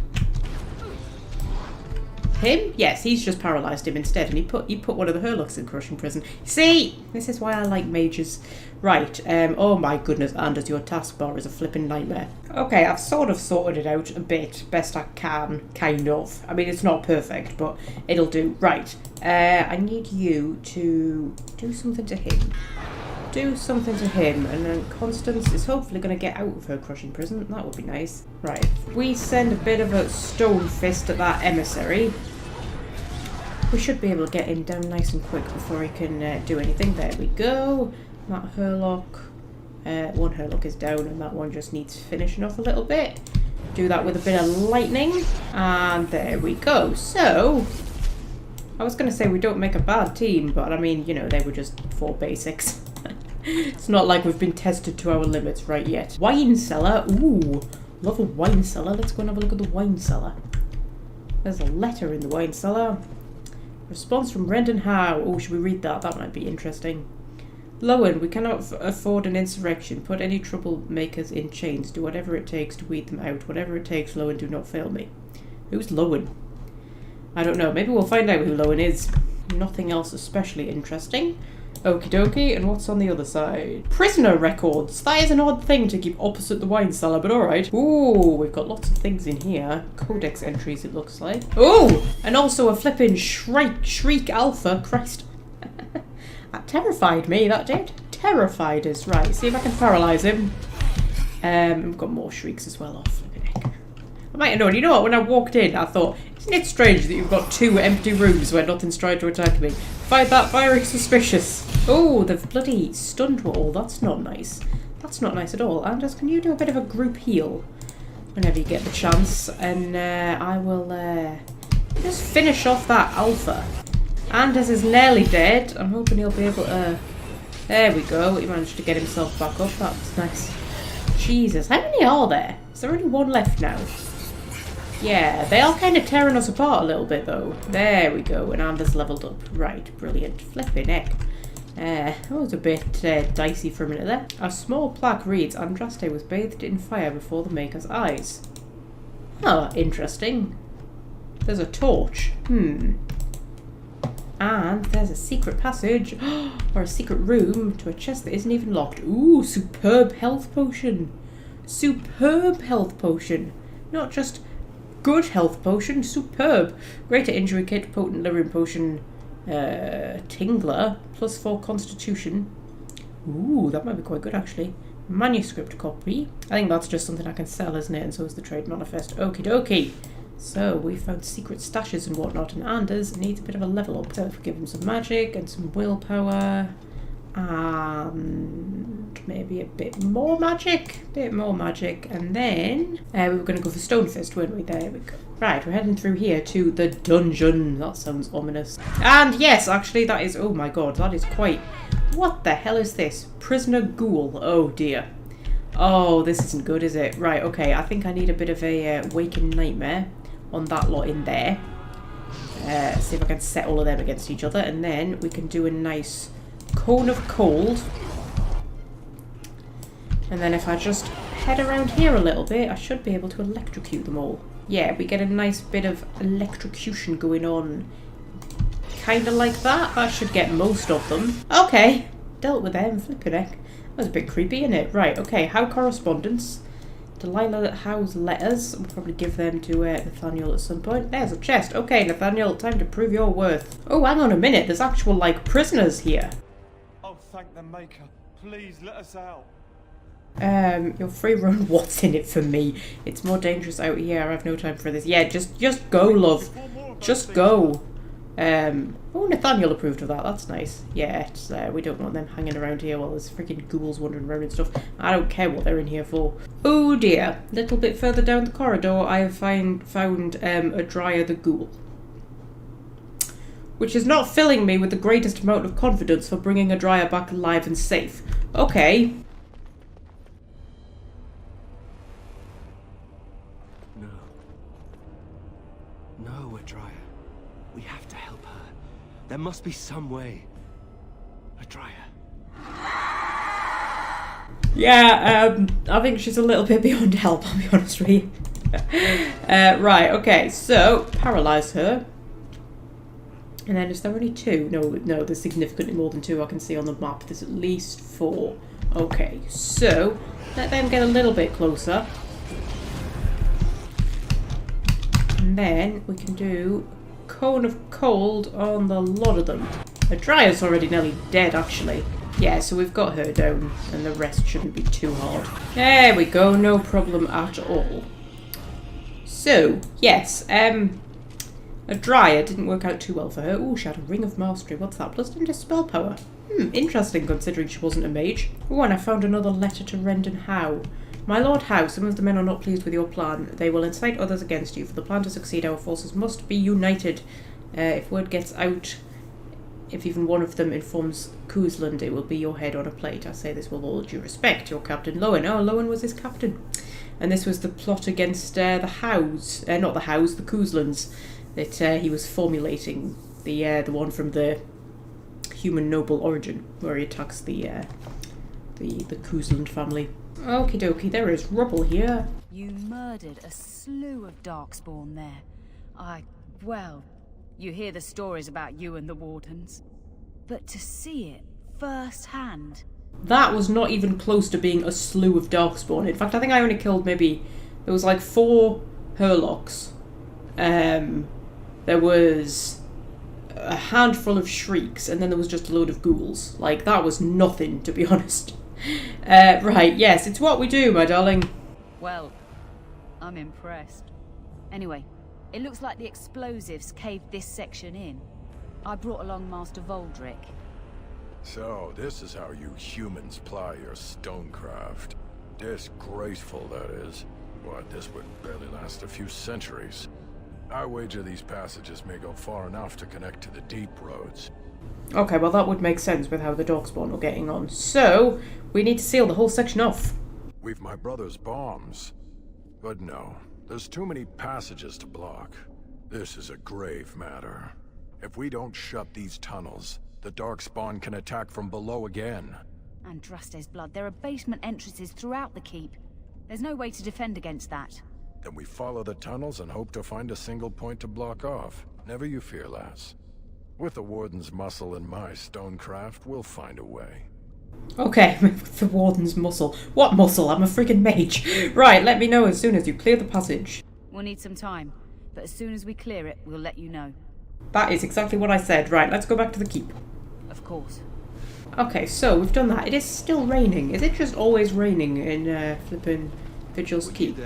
him? Yes, he's just paralysed him instead, and he put one of the Hurlocks in crushing prison. See? This is why I like mages. Right, oh my goodness, Anders, your taskbar is a flipping nightmare. Okay, I've sort of sorted it out a bit, best I can, kind of. I mean, it's not perfect, but it'll do. Right, I need you to do something to him. Do something to him, and then Constance is hopefully going to get out of her crushing prison. That would be nice. Right, we send a bit of a stone fist at that emissary. We should be able to get him down nice and quick before he can do anything. There we go. That Hurlock. One Hurlock is down and that one just needs finishing off a little bit. Do that with a bit of lightning. And there we go. So, I was going to say we don't make a bad team, but I mean, you know, they were just 4 basics. It's not like we've been tested to our limits right yet. Wine cellar. Ooh, love a wine cellar. Let's go and have a look at the wine cellar. There's a letter in the wine cellar. Response from Rendon Howe. Oh, should we read that? That might be interesting. Lowen, we cannot afford an insurrection. Put any troublemakers in chains. Do whatever it takes to weed them out. Whatever it takes, Lowen, do not fail me. Who's Lowen? I don't know. Maybe we'll find out who Lowen is. Nothing else especially interesting. Okie dokie, and what's on the other side? Prisoner records. That is an odd thing to keep opposite the wine cellar, but alright. Ooh, we've got lots of things in here. Codex entries, it looks like. Ooh, and also a flippin' shriek alpha. Christ. That terrified me, that did. Terrified us. Right, see if I can paralyse him. We've got more shrieks as well. Oh, flippin' heck. I might have known. You know what, when I walked in, I thought, isn't it strange that you've got 2 empty rooms where nothing's trying to attack me? Find that very suspicious. Oh, they've bloody stunned all. That's not nice. That's not nice at all. Anders, can you do a bit of a group heal whenever you get the chance? And I will just finish off that alpha. Anders is nearly dead. I'm hoping he'll be able to... there we go. He managed to get himself back up. That's nice. Jesus, how many are there? Is there only 1 left now? Yeah, they are kind of tearing us apart a little bit, though. There we go, and Anders leveled up. Right, brilliant. Flipping heck. That was a bit dicey for a minute there. A small plaque reads, Andraste was bathed in fire before the Maker's eyes. Oh, interesting. There's a torch. And there's a secret passage, or a secret room, to a chest that isn't even locked. Ooh, superb health potion. Superb health potion. Not just good health potion, superb. Greater injury kit, potent lyrium potion, tingler, +4 constitution. Ooh, that might be quite good actually. Manuscript copy. I think that's just something I can sell, isn't it? And so is the trade manifest. Okie dokie. So we found secret stashes and whatnot, and Anders needs a bit of a level up. So if we give him some magic and some willpower, and maybe a bit more magic, and then we were going to go for Stone Fist, weren't we? There we go. Right, we're heading through here to the dungeon. That sounds ominous. And yes, actually, that is, oh my god, that is quite, what the hell is this? Prisoner Ghoul. Oh dear. Oh, this isn't good, is it? Right, okay, I think I need a bit of a Waking Nightmare on that lot in there. See if I can set all of them against each other, and then we can do a nice Cone of Cold. And then if I just head around here a little bit, I should be able to electrocute them all. Yeah, we get a nice bit of electrocution going on. Kind of like that. That should get most of them. Okay, dealt with them. Flippin' heck. That was a bit creepy, innit? Right, okay, how correspondence. Delilah Howe's letters. We'll probably give them to Nathaniel at some point. There's a chest. Okay, Nathaniel, time to prove your worth. Oh, hang on a minute. There's actual, like, prisoners here. Oh, thank the Maker. Please let us out. Your free run, what's in it for me? It's more dangerous out here. I have no time for this. Yeah, just go, love. Just go. Oh, Nathaniel approved of that. That's nice. Yeah, it's, we don't want them hanging around here while there's freaking ghouls wandering around and stuff. I don't care what they're in here for. Oh dear. A little bit further down the corridor, I have found a Dryer the Ghoul. Which is not filling me with the greatest amount of confidence for bringing a Dryer back alive and safe. Okay. No, Dryer. We have to help her. There must be some way. Dryer. Yeah, I think she's a little bit beyond help, I'll be honest with you. Right, okay, so, paralyse her. And then is there only 2? No, there's significantly more than 2 I can see on the map. There's at least 4. Okay, so, let them get a little bit closer. And then we can do Cone of Cold on the lot of them. The Dryer's already nearly dead, actually. Yeah, so we've got her down, and the rest shouldn't be too hard. There we go, no problem at all. So, yes, a Dryer didn't work out too well for her. Ooh, she had a Ring of Mastery. What's that? Plus into spell power. Interesting, considering she wasn't a mage. Oh, and I found another letter to Rendon Howe. My Lord Howe, some of the men are not pleased with your plan. They will incite others against you. For the plan to succeed, our forces must be united. If word gets out, if even one of them informs Cousland, it will be your head on a plate. I say this with all due respect. Your Captain Lowen. Oh, Lowen was his captain. And this was the plot against the Howes. Not the Howes, the Couslands. That he was formulating. The one from the Human Noble Origin, where he attacks the Cousland family. Okie dokie, there is rubble here. You murdered a slew of Darkspawn there. Well, you hear the stories about you and the Wardens. But to see it firsthand... That was not even close to being a slew of Darkspawn. In fact, I think I only killed maybe... There was like 4 Hurlocks. There was a handful of Shrieks, and then there was just a load of ghouls. Like, that was nothing, to be honest. Right, yes, it's what we do, my darling. Well, I'm impressed. Anyway, it looks like the explosives caved this section in. I brought along Master Voldrick. So, this is how you humans ply your stonecraft. Disgraceful, that is. Why, this would barely last a few centuries. I wager these passages may go far enough to connect to the deep roads. Okay, well that would make sense with how the Darkspawn are getting on. So, we need to seal the whole section off. We've my brother's bombs. But no, there's too many passages to block. This is a grave matter. If we don't shut these tunnels, the Darkspawn can attack from below again. Andraste's blood, there are basement entrances throughout the keep. There's no way to defend against that. Then we follow the tunnels and hope to find a single point to block off. Never you fear, lass. With the Warden's muscle and my stonecraft, we'll find a way. Okay, with the Warden's muscle. What muscle? I'm a freaking mage. Right, let me know as soon as you clear the passage. We'll need some time, but as soon as we clear it, we'll let you know. That is exactly what I said. Right, let's go back to the keep. Of course. Okay, so we've done that. It is still raining. Is it just always raining in flippin' Vigil's Keep?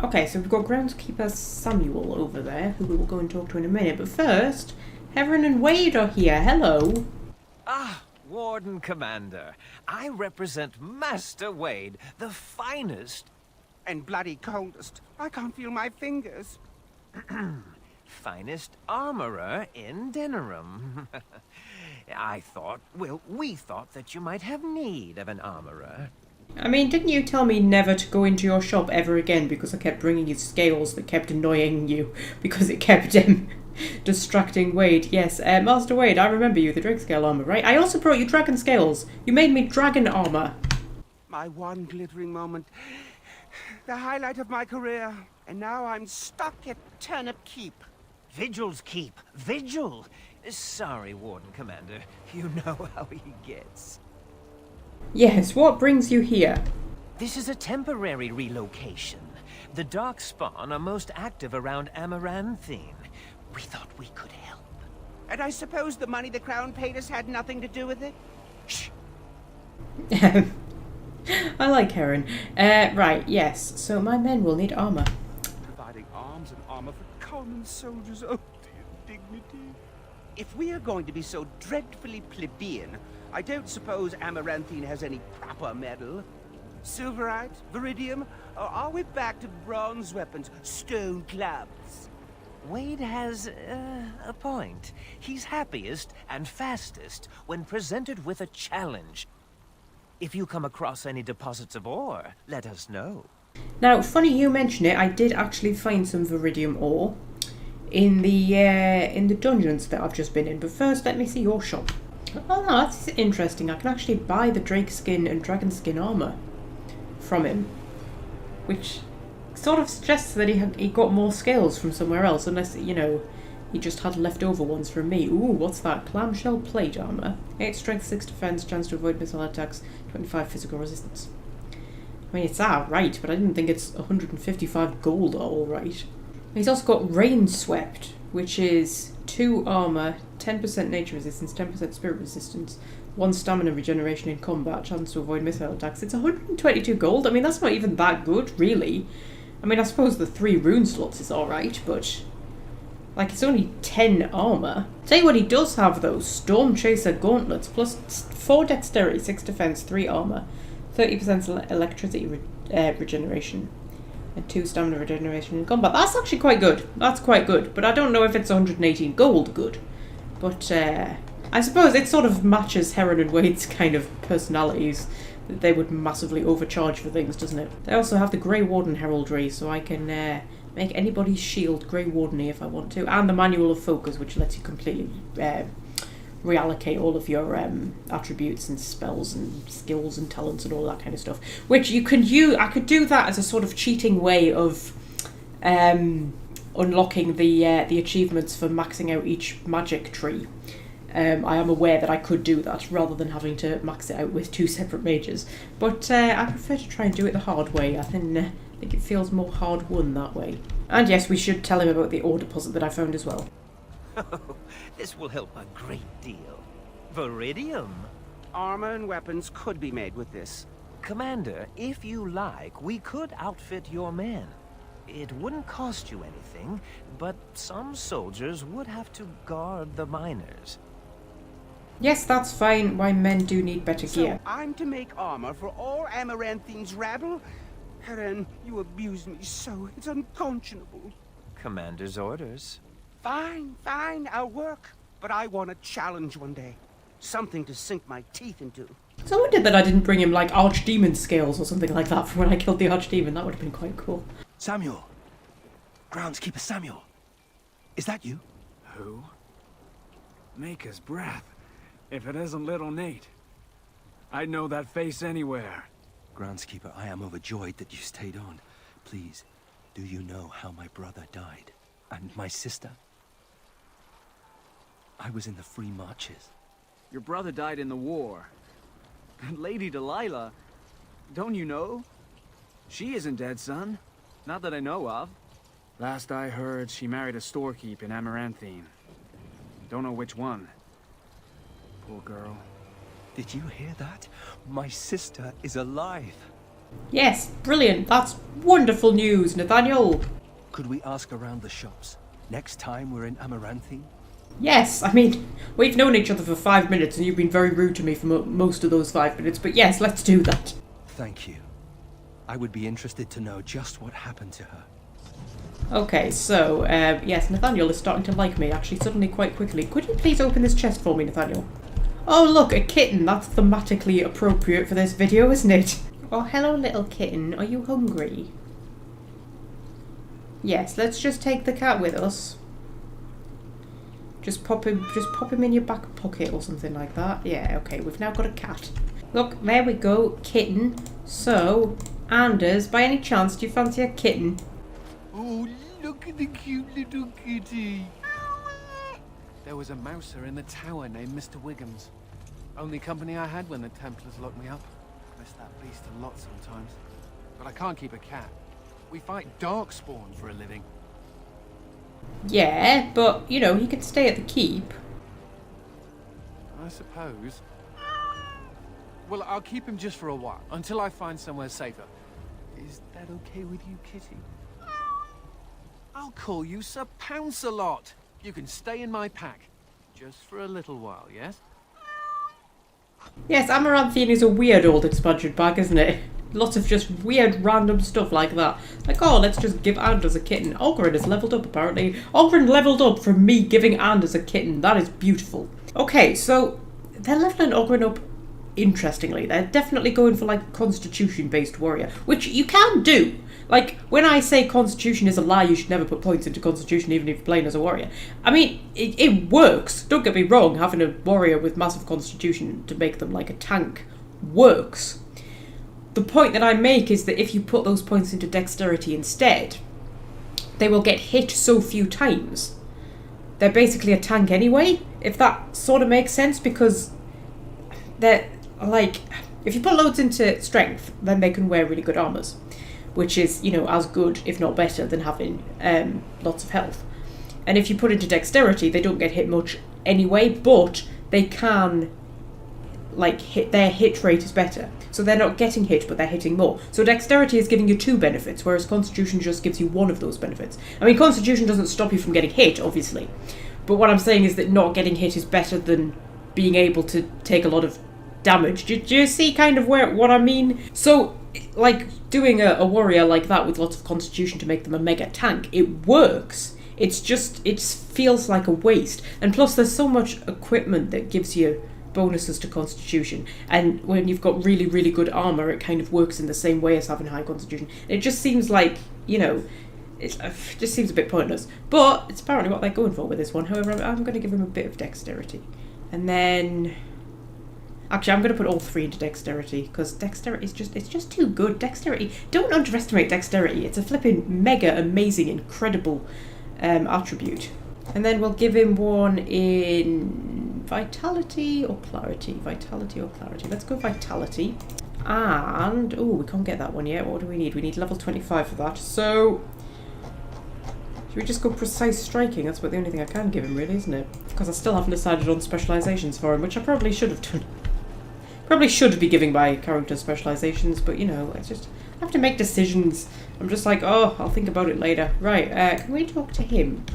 Okay, so we've got groundskeeper Samuel over there, who we will go and talk to in a minute. But first, Heron and Wade are here. Hello. Ah, Warden Commander. I represent Master Wade, the finest... And bloody coldest. I can't feel my fingers. finest armorer in Denerim. we thought that you might have need of an armorer. I mean, didn't you tell me never to go into your shop ever again because I kept bringing you scales that kept annoying you because it kept distracting Wade? Yes, Master Wade, I remember you, the Drake Scale armor, right? I also brought you dragon scales. You made me dragon armor. My one glittering moment. The highlight of my career. And now I'm stuck at Turnip Keep. Vigil's Keep. Vigil! Sorry, Warden Commander. You know how he gets. Yes, what brings you here? This is a temporary relocation. The Darkspawn are most active around Amaranthine. We thought we could help. And I suppose the money the Crown paid us had nothing to do with it? Shh! I like Heron. Right, yes. So my men will need armor. Providing arms and armor for common soldiers. Oh, dear dignity. If we are going to be so dreadfully plebeian, I don't suppose Amaranthine has any proper metal. Silverite? Viridium? Or are we back to bronze weapons, stone clubs? Wade has a point. He's happiest and fastest when presented with a challenge. If you come across any deposits of ore, let us know. Now, funny you mention it, I did actually find some Viridium ore in the dungeons that I've just been in. But first, let me see your shop. Oh, no, that's interesting. I can actually buy the drake skin and dragon skin armor from him, which sort of suggests that he got more scales from somewhere else, unless, you know, he just had leftover ones from me. Ooh, what's that? Clamshell plate armor. 8 strength, 6 defense, chance to avoid missile attacks, 25 physical resistance. I mean, it's alright, but I didn't think it's 155 gold alright. He's also got Rain Swept, which is 2 armor, 10% nature resistance, 10% spirit resistance, 1 stamina regeneration in combat, chance to avoid missile attacks. It's 122 gold. I mean, that's not even that good, really. I mean, I suppose the 3 rune slots is alright, but like, it's only 10 armor. Tell you what he does have, though. Storm Chaser Gauntlets, plus 4 dexterity, 6 defense, 3 armor, 30% electricity regeneration, and 2 stamina regeneration in combat. That's actually quite good. That's quite good. But I don't know if it's 118 gold good. But I suppose it sort of matches Heron and Wade's kind of personalities. That they would massively overcharge for things, doesn't it? They also have the Grey Warden heraldry, so I can make anybody's shield Grey Warden-y if I want to. And the Manual of Focus, which lets you completely reallocate all of your attributes and spells and skills and talents and all that kind of stuff. Which you can use. I could do that as a sort of cheating way of unlocking the achievements for maxing out each magic tree. I am aware that I could do that rather than having to max it out with 2 separate mages. But I prefer to try and do it the hard way. I think it feels more hard won that way. And yes, we should tell him about the ore deposit that I found as well. This will help a great deal. Viridium. Armor and weapons could be made with this. Commander, if you like, we could outfit your men. It wouldn't cost you anything, but some soldiers would have to guard the miners. Yes, that's fine. My men do need better gear. So I'm to make armor for all Amaranthine's rabble? Heron, you abuse me so. It's unconscionable. Commander's orders. Fine, I'll work. But I want a challenge one day. Something to sink my teeth into. It's a wonder that I didn't bring him, like, Archdemon scales or something like that from when I killed the Archdemon. That would have been quite cool. Samuel! Groundskeeper Samuel! Is that you? Who? Maker's breath. If it isn't little Nate. I'd know that face anywhere. Groundskeeper, I am overjoyed that you stayed on. Please, do you know how my brother died? And my sister? I was in the Free Marches. Your brother died in the war. And Lady Delilah, don't you know? She isn't dead, son. Not that I know of. Last I heard, she married a storekeep in Amaranthine. Don't know which one. Poor girl. Did you hear that? My sister is alive. Yes, brilliant. That's wonderful news, Nathaniel. Could we ask around the shops? Next time we're in Amaranthine? Yes, I mean, we've known each other for 5 minutes and you've been very rude to me for most of those 5 minutes, but yes, let's do that. Thank you. I would be interested to know just what happened to her. Okay, so, yes, Nathaniel is starting to like me, actually, suddenly quite quickly. Could you please open this chest for me, Nathaniel? Oh, look, a kitten. That's thematically appropriate for this video, isn't it? Oh, hello, little kitten. Are you hungry? Yes, let's just take the cat with us. Just pop him in your back pocket or something like that. Yeah, okay, we've now got a cat. Look, there we go, kitten. So, Anders, by any chance, do you fancy a kitten? Oh, look at the cute little kitty. There was a mouser in the tower named Mr. Wiggums. Only company I had when the Templars locked me up. Miss that beast a lot sometimes. But I can't keep a cat. We fight Darkspawn for a living. Yeah, but, you know, he could stay at the keep. I suppose. Well, I'll keep him just for a while, until I find somewhere safer. Is that okay with you, Kitty? I'll call you Sir Pounce-a-lot. You can stay in my pack. Just for a little while, yes? Yes, Amaranthine is a weird old expansion pack, isn't it? Lots of just weird random stuff like that. Like, oh, let's just give Anders a kitten. Ogren has leveled up, apparently. Ogren leveled up from me giving Anders a kitten. That is beautiful. Okay, so they're leveling Ogren up interestingly. They're definitely going for, like, constitution-based warrior, which you can do. Like, when I say constitution is a lie, you should never put points into constitution even if you're playing as a warrior. I mean, it works. Don't get me wrong, having a warrior with massive constitution to make them like a tank works. The point that I make is that if you put those points into dexterity instead, they will get hit so few times. They're basically a tank anyway, if that sort of makes sense, because they're, like, if you put loads into strength, then they can wear really good armors, which is, you know, as good, if not better, than having lots of health. And if you put into dexterity, they don't get hit much anyway, but they can, like, their hit rate is better. So they're not getting hit, but they're hitting more. So dexterity is giving you 2 benefits, whereas constitution just gives you 1 of those benefits. I mean, constitution doesn't stop you from getting hit, obviously. But what I'm saying is that not getting hit is better than being able to take a lot of damage. Do you see kind of what I mean? So, like, doing a warrior like that with lots of constitution to make them a mega tank, it works. It's just, it feels like a waste. And plus there's so much equipment that gives you bonuses to constitution, and when you've got really, really good armor, it kind of works in the same way as having high constitution. It just seems like, you know, it just seems a bit pointless. But it's apparently what they're going for with this one. However, I'm going to give him a bit of dexterity. And then... Actually, I'm going to put all 3 into dexterity, because dexterity is just, it's just too good. Dexterity, don't underestimate dexterity. It's a flipping mega amazing, incredible attribute. And then we'll give him one in vitality or clarity. Vitality or clarity. Let's go vitality. And, oh, we can't get that one yet. What do we need? We need level 25 for that. So, should we just go precise striking? That's about the only thing I can give him, really, isn't it? Because I still haven't decided on specializations for him, which I probably should have done. Probably should be giving my character specializations, but, you know, it's just, I have to make decisions. I'm just like, oh, I'll think about it later. Right, can we talk to him?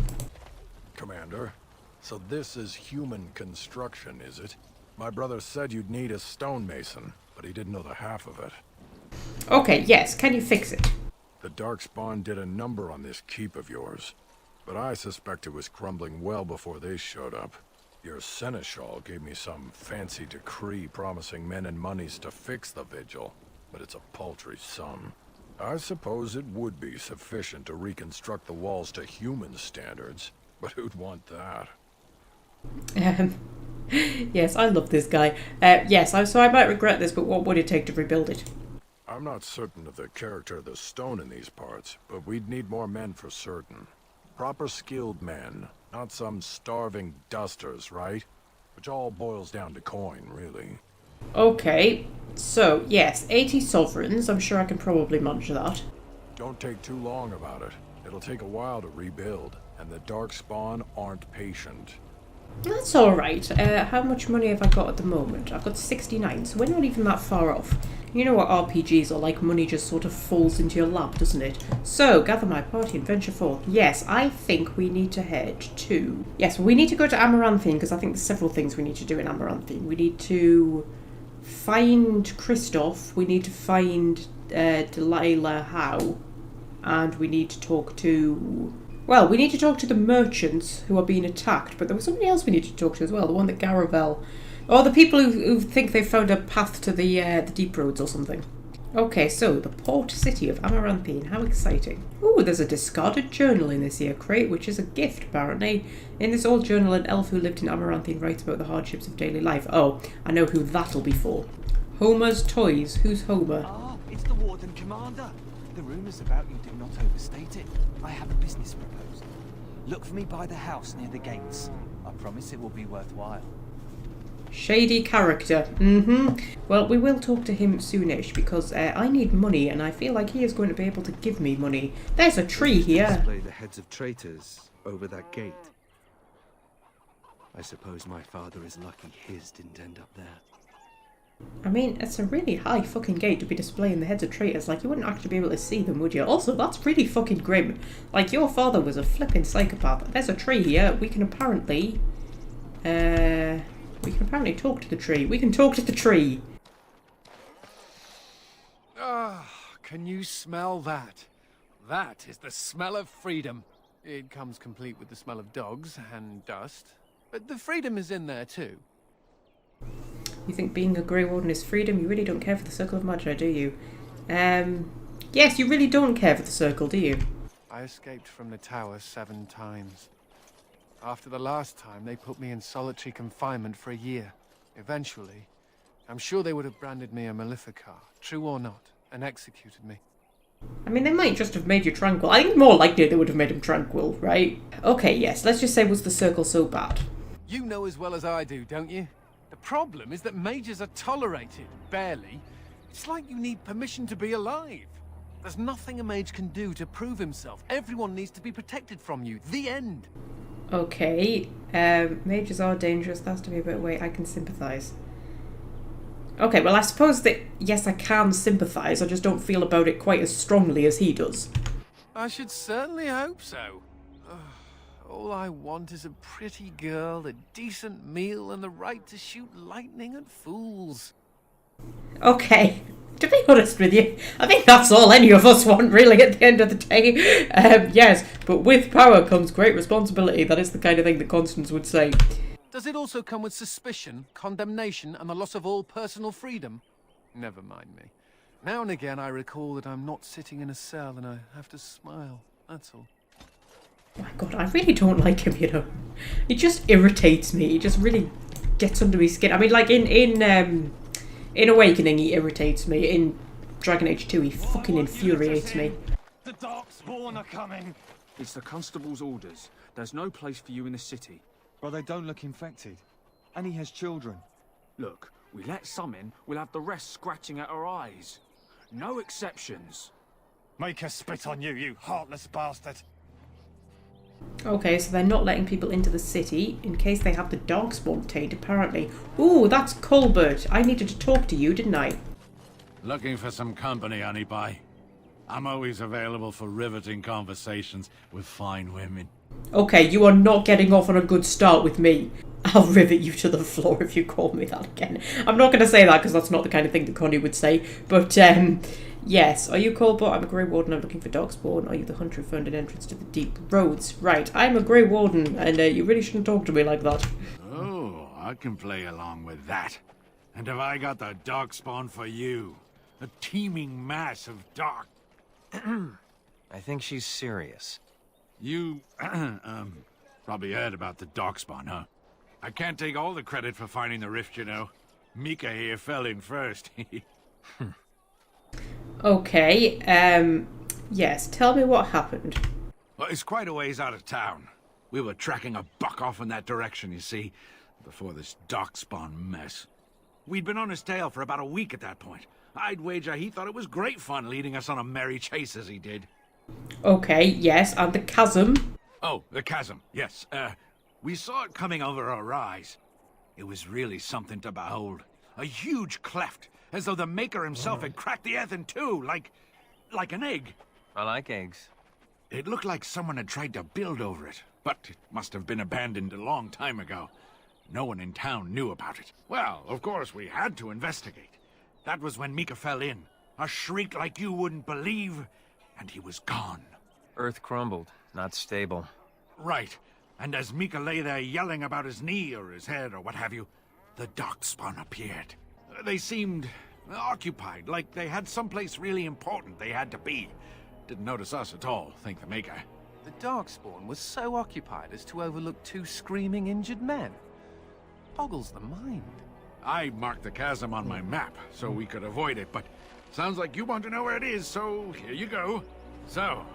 Commander, so this is human construction, is it? My brother said you'd need a stonemason, but he didn't know the half of it. Okay, yes, can you fix it? The Darkspawn did a number on this keep of yours, but I suspect it was crumbling well before they showed up. Your seneschal gave me some fancy decree promising men and monies to fix the vigil, but it's a paltry sum. I suppose it would be sufficient to reconstruct the walls to human standards, but who'd want that? Yes, I love this guy. Yes, so I might regret this, but what would it take to rebuild it? I'm not certain of the character of the stone in these parts, but we'd need more men for certain. Proper skilled men, not some starving dusters, right? Which all boils down to coin, really. Okay, so yes, 80 sovereigns. I'm sure I can probably manage that. Don't take too long about it. It'll take a while to rebuild, and the Darkspawn aren't patient. That's alright. How much money have I got at the moment? I've got 69, so we're not even that far off. You know what RPGs are like, money just sort of falls into your lap, doesn't it? So, gather my party and venture forth. Yes, I think we need to head to... Yes, we need to go to Amaranthine, because I think there's several things we need to do in Amaranthine. We need to find Kristoff, we need to find Delilah Howe, and we need to talk to... Well, we need to talk to the merchants who are being attacked, but there was somebody else we need to talk to as well, the one that Garavel... Or the people who think they've found a path to the deep roads or something. Okay, so the port city of Amaranthine. How exciting. Ooh, there's a discarded journal in this here crate, which is a gift, apparently. In this old journal, an elf who lived in Amaranthine writes about the hardships of daily life. Oh, I know who that'll be for. Homer's Toys. Who's Homer? Ah, It's the Warden Commander. The rumors about you do not overstate it. I have a business proposal. Look for me by the house near the gates. I promise it will be worthwhile. Shady character. Well, we will talk to him soonish because I need money and I feel like he is going to be able to give me money. There's a tree here. Display the heads of traitors over that gate. I suppose my father is lucky his didn't end up there. I mean, it's a really high fucking gate to be displaying the heads of traitors. Like, you wouldn't actually be able to see them, would you? Also, that's really fucking grim. Like, your father was a flipping psychopath. There's a tree here. We can apparently talk to the tree. We can talk to the tree. Ah, can you smell that? That is the smell of freedom. It comes complete with the smell of dogs and dust. But the freedom is in there too. You think being a Grey Warden is freedom? You really don't care for the Circle of Magi, do you? Yes, you really don't care for the Circle, do you? I escaped from the tower 7 times. After the last time, they put me in solitary confinement for a year. Eventually, I'm sure they would have branded me a Maleficar, true or not, and executed me. I mean, they might just have made you tranquil. I think more likely they would have made him tranquil, right? Okay, yes, let's just say, was the Circle so bad? You know as well as I do, don't you? The problem is that mages are tolerated, barely. It's like you need permission to be alive. There's nothing a mage can do to prove himself. Everyone needs to be protected from you. The end. Okay, mages are dangerous. There has to be a better way. I can sympathise. Okay, well, I suppose that, yes, I can sympathise. I just don't feel about it quite as strongly as he does. I should certainly hope so. All I want is a pretty girl, a decent meal, and the right to shoot lightning at fools. Okay, to be honest with you, I think that's all any of us want, really, at the end of the day. Yes, but with power comes great responsibility. That is the kind of thing that Constance would say. Does it also come with suspicion, condemnation, and the loss of all personal freedom? Never mind me. Now and again I recall that I'm not sitting in a cell and I have to smile, that's all. Oh my god, I really don't like him, you know. He just irritates me. He just really gets under my skin. I mean, like, in Awakening, he irritates me. In Dragon Age 2, he fucking infuriates me. The Darkspawn are coming! It's the constable's orders. There's no place for you in the city. Well, they don't look infected. And he has children. Look, we let some in, we'll have the rest scratching at our eyes. No exceptions. Make us spit on you, you heartless bastard! Okay, so they're not letting people into the city in case they have the Darkspawn taint, apparently. Ooh, that's Colbert. I needed to talk to you, didn't I? Looking for some company, Honeybye? I'm always available for riveting conversations with fine women. Okay, you are not getting off on a good start with me. I'll rivet you to the floor if you call me that again. I'm not going to say that because that's not the kind of thing that Connie would say. But, yes. Are you Colbert? I'm a Grey Warden. I'm looking for Darkspawn. Are you the hunter who found an entrance to the deep roads? Right, I'm a Grey Warden, and you really shouldn't talk to me like that. Oh, I can play along with that. And have I got the Darkspawn for you? A teeming mass of dark... I think she's serious. You, probably heard about the Darkspawn, huh? I can't take all the credit for finding the rift, you know. Mika here fell in first. Okay, yes, tell me what happened. Well, it's quite a ways out of town. We were tracking a buck off in that direction, you see, before this Darkspawn mess. We'd been on his tail for about a week at that point. I'd wager he thought it was great fun leading us on a merry chase as he did. Okay, yes, and the chasm? Oh, the chasm, yes. We saw it coming over our rise. It was really something to behold. A huge cleft, as though the Maker himself had cracked the earth in two, like an egg. I like eggs. It looked like someone had tried to build over it, but it must have been abandoned a long time ago. No one in town knew about it. Well, of course, we had to investigate. That was when Mika fell in. A shriek like you wouldn't believe, and he was gone. Earth crumbled, not stable. Right. And as Mika lay there yelling about his knee or his head or what have you, the Darkspawn appeared. They seemed occupied, like they had someplace really important they had to be. Didn't notice us at all, thank the Maker. The Darkspawn was so occupied as to overlook 2 screaming injured men. Boggles the mind. I marked the chasm on my map so we could avoid it, but Sounds like you want to know where it is, so here you go. So,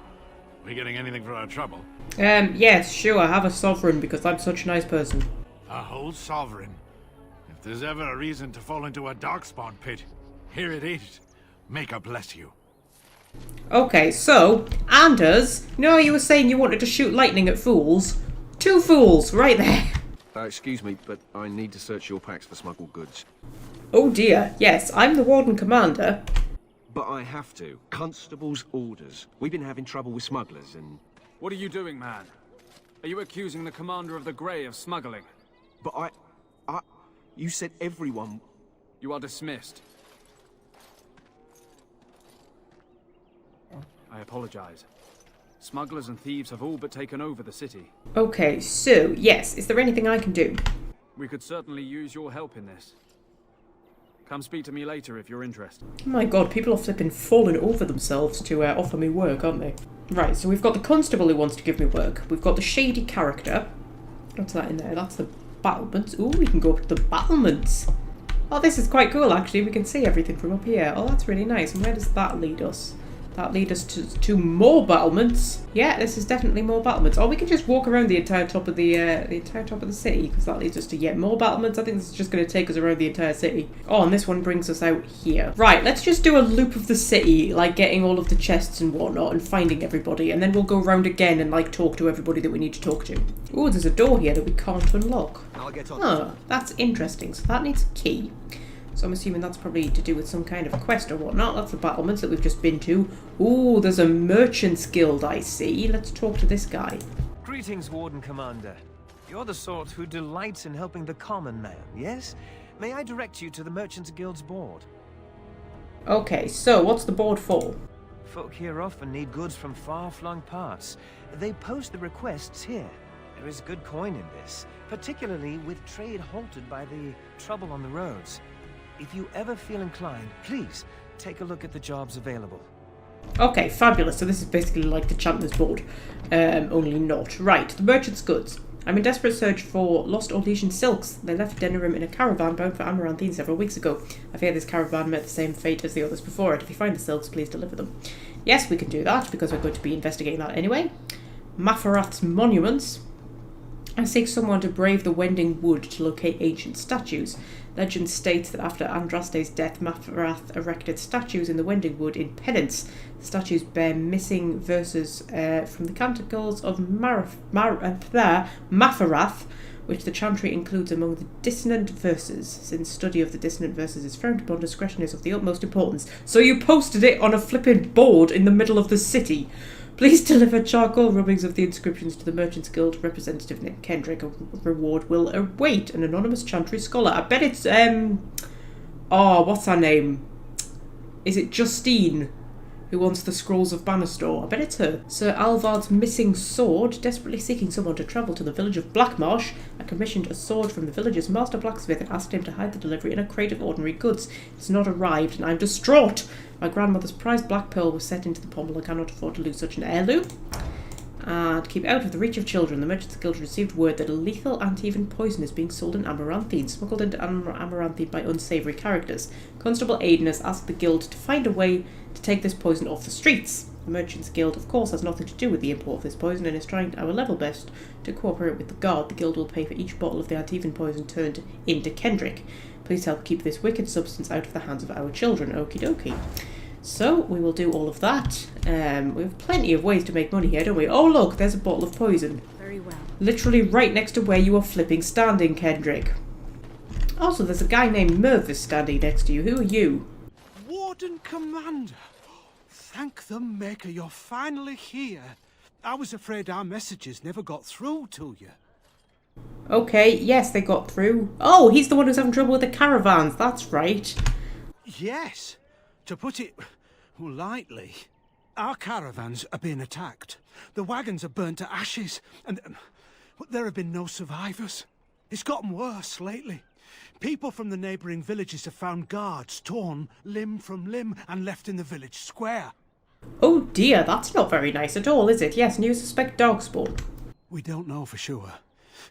we getting anything for our trouble? Yes, sure, I have a sovereign because I'm such a nice person. A whole sovereign. If there's ever a reason to fall into a Darkspawn pit, here it is. Make her bless you. Okay, so, Anders, you know you were saying you wanted to shoot lightning at fools? 2 fools, right there. Excuse me, but I need to search your packs for smuggled goods. Oh dear, yes, I'm the Warden Commander. But I have to. Constable's orders. We've been having trouble with smugglers and... What are you doing, man? Are you accusing the Commander of the Grey of smuggling? But you said everyone... You are dismissed. I apologize. Smugglers and thieves have all but taken over the city. Okay, so, yes, is there anything I can do? We could certainly use your help in this. Come speak to me later if you're interested. Oh my god, people are flipping falling over themselves to offer me work, aren't they? Right, so we've got the constable who wants to give me work. We've got the shady character. What's that in there? That's the battlements. Ooh, we can go up to the battlements. Oh, this is quite cool, actually. We can see everything from up here. Oh, that's really nice. And where does that lead us? That leads us to more battlements. Yeah, this is definitely more battlements. Or we can just walk around the entire top of the city, because that leads us to yet more battlements. I think this is just going to take us around the entire city. Oh, and this one brings us out here. Right, let's just do a loop of the city, like getting all of the chests and whatnot, and finding everybody, and then we'll go around again and like talk to everybody that we need to talk to. Oh, there's a door here that we can't unlock. Oh, that's interesting. So that needs a key. So I'm assuming that's probably to do with some kind of quest or whatnot. That's the battlements that we've just been to. Ooh, there's a merchant's guild, I see. Let's talk to this guy. Greetings, Warden Commander. You're the sort who delights in helping the common man, yes? May I direct you to the Merchants Guild's board? Okay, so what's the board for? Folk here often need goods from far-flung parts. They post the requests here. There is good coin in this, particularly with trade halted by the trouble on the roads. If you ever feel inclined, please take a look at the jobs available. Okay, fabulous. So this is basically like the Chandler's board, only not. Right, the merchant's goods. I'm in desperate search for lost Orlesian silks. They left Denerim in a caravan bound for Amaranthine several weeks ago. I fear this caravan met the same fate as the others before it. If you find the silks, please deliver them. Yes, we can do that, because we're going to be investigating that anyway. Mafarath's monuments. I seek someone to brave the Wending Wood to locate ancient statues. Legend states that after Andraste's death, Mafarath erected statues in the Wending Wood in penance. The statues bear missing verses from the Canticles of Mafarath, which the chantry includes among the dissonant verses. Since study of the dissonant verses is frowned upon, discretion is of the utmost importance. So you posted it on a flipping board in the middle of the city. Please deliver charcoal rubbings of the inscriptions to the Merchants Guild representative Nick Kendrick. A reward will await. An anonymous chantry scholar. I bet it's, oh, what's her name? Is it Justine, who wants the Scrolls of Banastor? I bet it's her. Sir Alvard's missing sword. Desperately seeking someone to travel to the village of Blackmarsh. I commissioned a sword from the village's master blacksmith and asked him to hide the delivery in a crate of ordinary goods. It's not arrived and I'm distraught. My grandmother's prized black pearl was set into the pommel. I cannot afford to lose such an heirloom. And keep out of the reach of children. The Merchants Guild received word that a lethal anti-venom poison is being sold in Amaranthine, smuggled into Amaranthine by unsavoury characters. Constable Aiden has asked the guild to find a way to take this poison off the streets. The Merchants Guild, of course, has nothing to do with the import of this poison and is trying our level best to cooperate with the guard. The guild will pay for each bottle of the anti-venom poison turned into Kendrick. Please help keep this wicked substance out of the hands of our children. Okie dokie. So, we will do all of that. We have plenty of ways to make money here, don't we? Oh look, there's a bottle of poison. Very well. Literally right next to where you are flipping standing, Kendrick. Also, there's a guy named Mervis standing next to you. Who are you? Warden Commander! Thank the Maker you're finally here. I was afraid our messages never got through to you. Okay, yes, they got through. Oh, he's the one who's having trouble with the caravans. That's right. Yes. To put it lightly, our caravans are being attacked. The wagons are burnt to ashes, and there have been no survivors. It's gotten worse lately. People from the neighbouring villages have found guards torn limb from limb and left in the village square. Oh dear, that's not very nice at all, is it? Yes, and you suspect Darkspawn. We don't know for sure.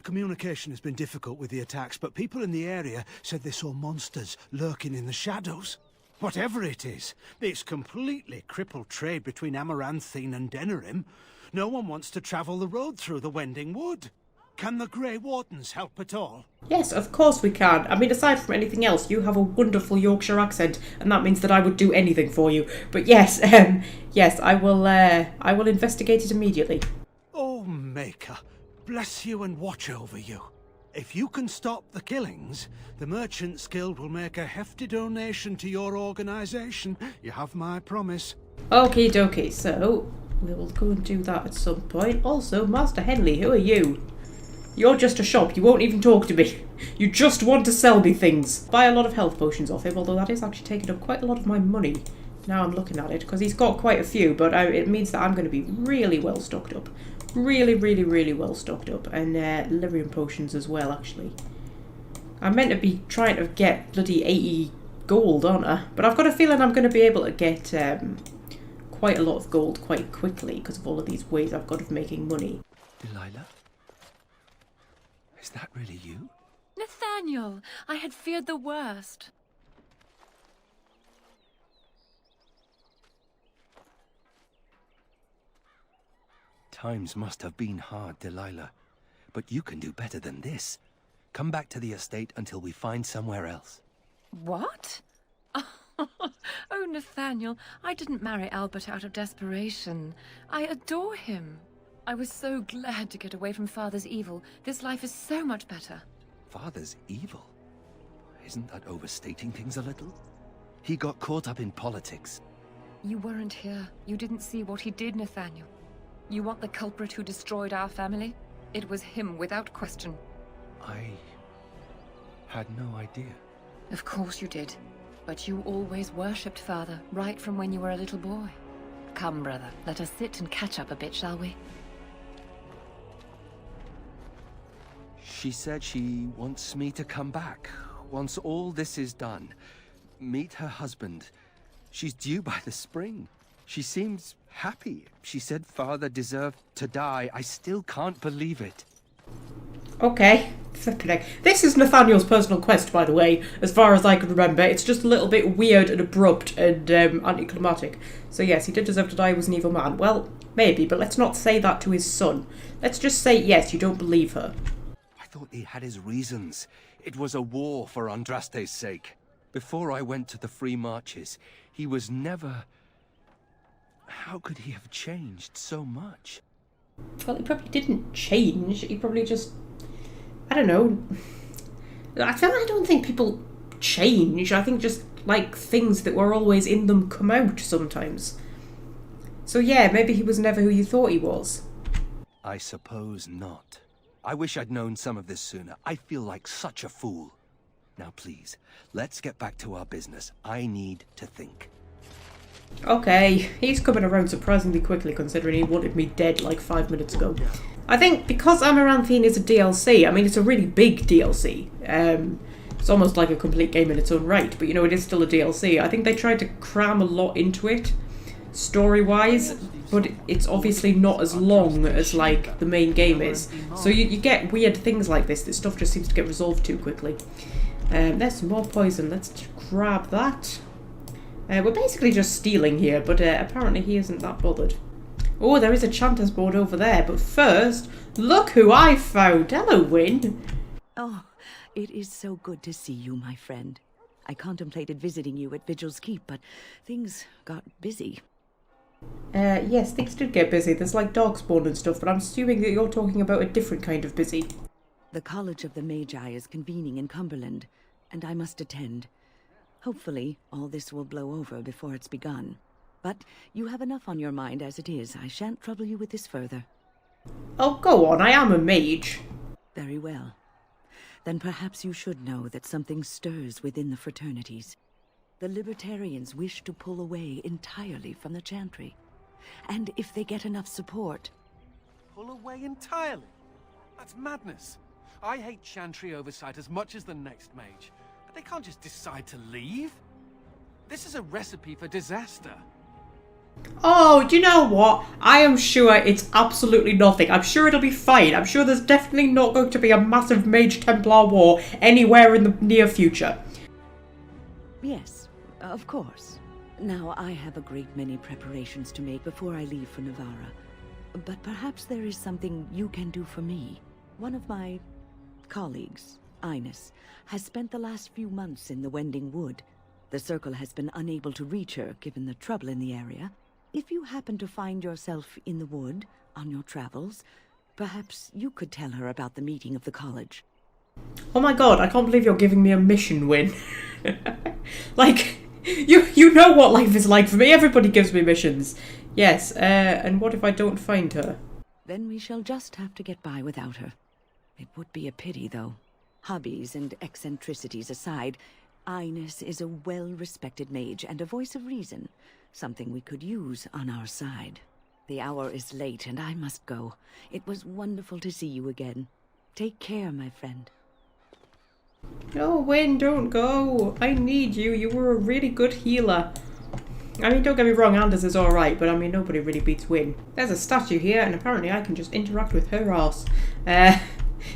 Communication has been difficult with the attacks, but people in the area said they saw monsters lurking in the shadows. Whatever it is, it's completely crippled trade between Amaranthine and Denerim. No one wants to travel the road through the Wending Wood. Can the Grey Wardens help at all? Yes, of course we can. I mean, aside from anything else, you have a wonderful Yorkshire accent, and that means that I would do anything for you. But yes, yes, I will investigate it immediately. Oh, Maker, bless you and watch over you. If you can stop the killings, the Merchants Guild will make a hefty donation to your organisation. You have my promise. Okie dokie, so we will go and do that at some point. Also, Master Henley, who are you? You're just a shop, you won't even talk to me. You just want to sell me things. Buy a lot of health potions off him, although that is actually taking up quite a lot of my money. Now I'm looking at it, because he's got quite a few, but it means that I'm going to be really well stocked up. Really, really, really well stocked up. And Lyrium potions as well, actually. I'm meant to be trying to get bloody 80 gold, aren't I? But I've got a feeling I'm going to be able to get quite a lot of gold quite quickly, because of all of these ways I've got of making money. Delilah? Is that really you? Nathaniel, I had feared the worst. Times must have been hard, Delilah. But you can do better than this. Come back to the estate until we find somewhere else. What? Oh, Nathaniel, I didn't marry Albert out of desperation. I adore him. I was so glad to get away from Father's evil. This life is so much better. Father's evil? Isn't that overstating things a little? He got caught up in politics. You weren't here. You didn't see what he did, Nathaniel. You want the culprit who destroyed our family? It was him, without question. I had no idea. Of course you did. But you always worshipped Father, right from when you were a little boy. Come, brother, let us sit and catch up a bit, shall we? She said she wants me to come back. Once all this is done. Meet her husband. She's due by the spring. She seems happy. She said Father deserved to die. I still can't believe it. Okay. Flippin' heck. This is Nathaniel's personal quest, by the way, as far as I can remember. It's just a little bit weird and abrupt and anticlimactic. So yes, he did deserve to die, he was an evil man. Well, maybe, but let's not say that to his son. Let's just say, yes, you don't believe her. I thought he had his reasons. It was a war for Andraste's sake. Before I went to the Free Marches, he was never... How could he have changed so much? Well, he probably didn't change. He probably just... I don't know. I don't think people change. I think just, like, things that were always in them come out sometimes. So yeah, maybe he was never who you thought he was. I suppose not. I wish I'd known some of this sooner. I feel like such a fool. Now please, let's get back to our business. I need to think. Okay, he's coming around surprisingly quickly considering he wanted me dead like 5 minutes ago. I think because Amaranthine is a DLC, I mean it's a really big DLC. It's almost like a complete game in its own right, but you know, it is still a DLC. I think they tried to cram a lot into it, story-wise, but it's obviously not as long as like the main game is. So you get weird things like this. This stuff just seems to get resolved too quickly. There's some more poison. Let's grab that. We're basically just stealing here, but apparently he isn't that bothered. Oh, there is a chanter's board over there, but first, look who I found! Hello, Wynne! Oh, it is so good to see you, my friend. I contemplated visiting you at Vigil's Keep, but things got busy. Yes, things did get busy. There's like Darkspawn and stuff, but I'm assuming that you're talking about a different kind of busy. The College of the Magi is convening in Cumberland, and I must attend. Hopefully, all this will blow over before it's begun. But you have enough on your mind as it is. I shan't trouble you with this further. Oh, go on. I am a mage. Very well. Then perhaps you should know that something stirs within the fraternities. The Libertarians wish to pull away entirely from the Chantry. And if they get enough support... Pull away entirely? That's madness. I hate Chantry oversight as much as the next mage. But they can't just decide to leave. This is a recipe for disaster. Oh, do you know what? I am sure it's absolutely nothing. I'm sure it'll be fine. I'm sure there's definitely not going to be a massive Mage Templar war anywhere in the near future. Yes, Of course. Now, I have a great many preparations to make before I leave for Navarra. But perhaps there is something you can do for me. One of my colleagues, Ines, has spent the last few months in the Wending Wood. The Circle has been unable to reach her, given the trouble in the area. If you happen to find yourself in the wood on your travels, perhaps you could tell her about the meeting of the college. Oh my god, I can't believe you're giving me a mission win. Like, you know what life is like for me. Everybody gives me missions. Yes, and what if I don't find her? Then we shall just have to get by without her. It would be a pity, though. Hobbies and eccentricities aside, Ines is a well-respected mage and a voice of reason, something we could use on our side. The hour is late and I must go. It was wonderful to see you again. Take care, my friend. No, Wyn, don't go. I need you. You were a really good healer. I mean, don't get me wrong, Anders is alright, but I mean, nobody really beats Wyn. There's a statue here, and apparently I can just interact with her ass.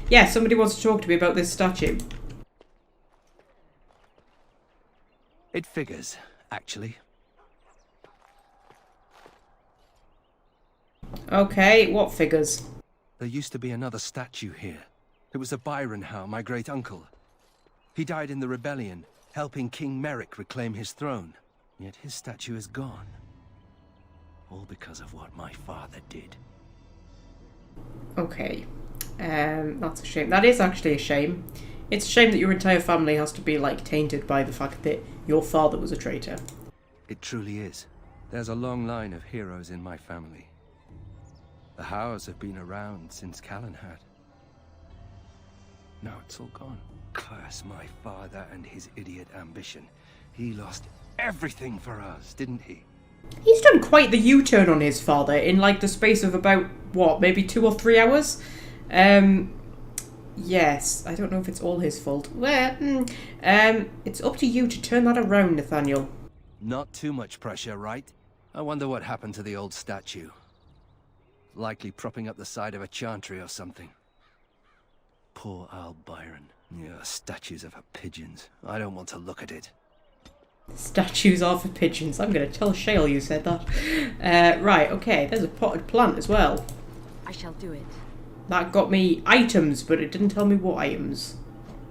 Yeah, somebody wants to talk to me about this statue. It figures, actually. Okay, what figures? There used to be another statue here. It was a Byron Howe, my great-uncle. He died in the rebellion, helping King Merrick reclaim his throne. Yet his statue is gone. All because of what my father did. Okay. That's a shame. That is actually a shame. It's a shame that your entire family has to be, like, tainted by the fact that your father was a traitor. It truly is. There's a long line of heroes in my family. The Howes have been around since Callan had. Now it's all gone. Curse my father and his idiot ambition. He lost everything for us, didn't he? He's done quite the U-turn on his father in, like, the space of about, what, maybe 2 or 3 hours? Yes, I don't know if it's all his fault. Well, it's up to you to turn that around, Nathaniel. Not too much pressure, right? I wonder what happened to the old statue. Likely propping up the side of a chantry or something. Poor Al Byron. Yeah, statues are for pigeons. I don't want to look at it. Statues are for pigeons. I'm going to tell Shale you said that. Right, okay, there's a potted plant as well. I shall do it. That got me items, but it didn't tell me what items.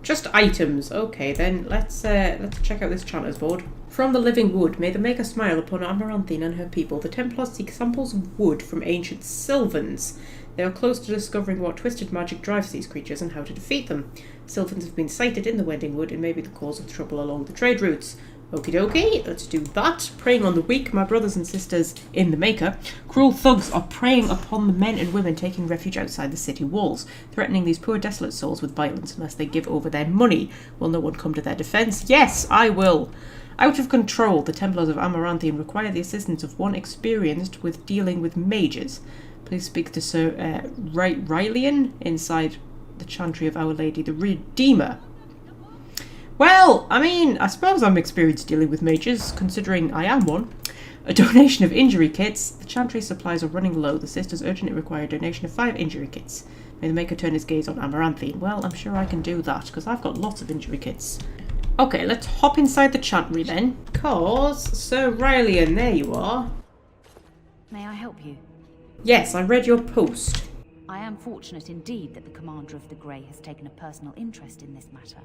Just items. Okay, then let's check out this chanter's board. From the living wood, may the Maker smile upon Amaranthine and her people. The Templars seek samples of wood from ancient Sylvans. They are close to discovering what twisted magic drives these creatures and how to defeat them. Sylvans have been sighted in the Wending Wood and may be the cause of trouble along the trade routes. Okie dokie, let's do that. Preying on the weak, my brothers and sisters in the Maker. Cruel thugs are preying upon the men and women taking refuge outside the city walls, threatening these poor desolate souls with violence unless they give over their money. Will no one come to their defence? Yes, I will. Out of control, the Templars of Amaranthine require the assistance of one experienced with dealing with mages. Please speak to Sir Rylian inside the Chantry of Our Lady the Redeemer. Well, I mean, I suppose I'm experienced dealing with mages, considering I am one. A donation of injury kits. The Chantry supplies are running low. The sisters urgently require a donation of 5 injury kits. May the Maker turn his gaze on Amaranthine. Well, I'm sure I can do that, because I've got lots of injury kits. Okay, let's hop inside the Chantry then. Cause, Sir Rylian, there you are. May I help you? Yes, I read your post. I am fortunate indeed that the Commander of the Grey has taken a personal interest in this matter.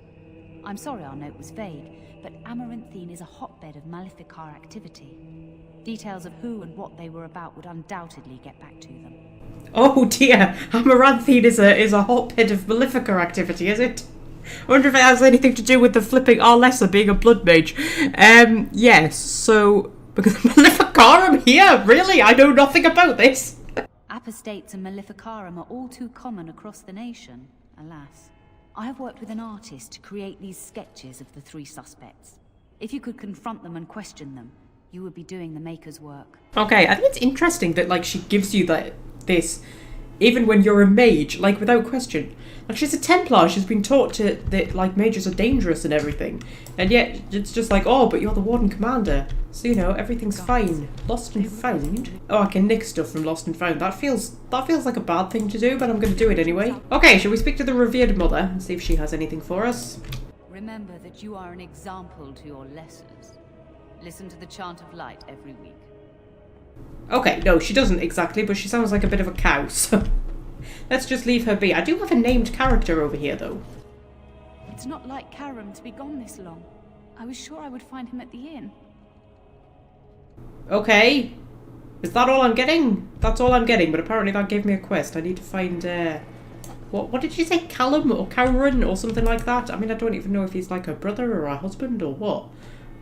I'm sorry our note was vague, but Amaranthine is a hotbed of Maleficar activity. Details of who and what they were about would undoubtedly get back to them. Oh dear, Amaranthine is a hotbed of Maleficar activity, is it? I wonder if it has anything to do with the flipping Arlessa being a blood mage. Yes, so, because Maleficarum here? Really? I know nothing about this. Apostates and Maleficarum are all too common across the nation, alas. I have worked with an artist to create these sketches of the 3 suspects. If you could confront them and question them, you would be doing the Maker's work. Okay, I think it's interesting that, like, she gives you this, even when you're a mage, like, without question. Like, she's a Templar, she's been taught that, like, mages are dangerous and everything. And yet, it's just like, oh, but you're the Warden Commander. So, you know, everything's fine. Lost and found? Oh, I can nick stuff from Lost and Found. That feels like a bad thing to do, but I'm going to do it anyway. Okay, shall we speak to the Revered Mother and see if she has anything for us? Remember that you are an example to your lessers. Listen to the chant of light every week. Okay, no, she doesn't exactly, but she sounds like a bit of a cow, so let's just leave her be. I do have a named character over here, though. It's not like Karam to be gone this long. I was sure I would find him at the inn. Okay. Is that all I'm getting? That's all I'm getting, but apparently that gave me a quest. I need to find, what did she say? Callum or Cameron or something like that? I mean, I don't even know if he's like her brother or her husband or what.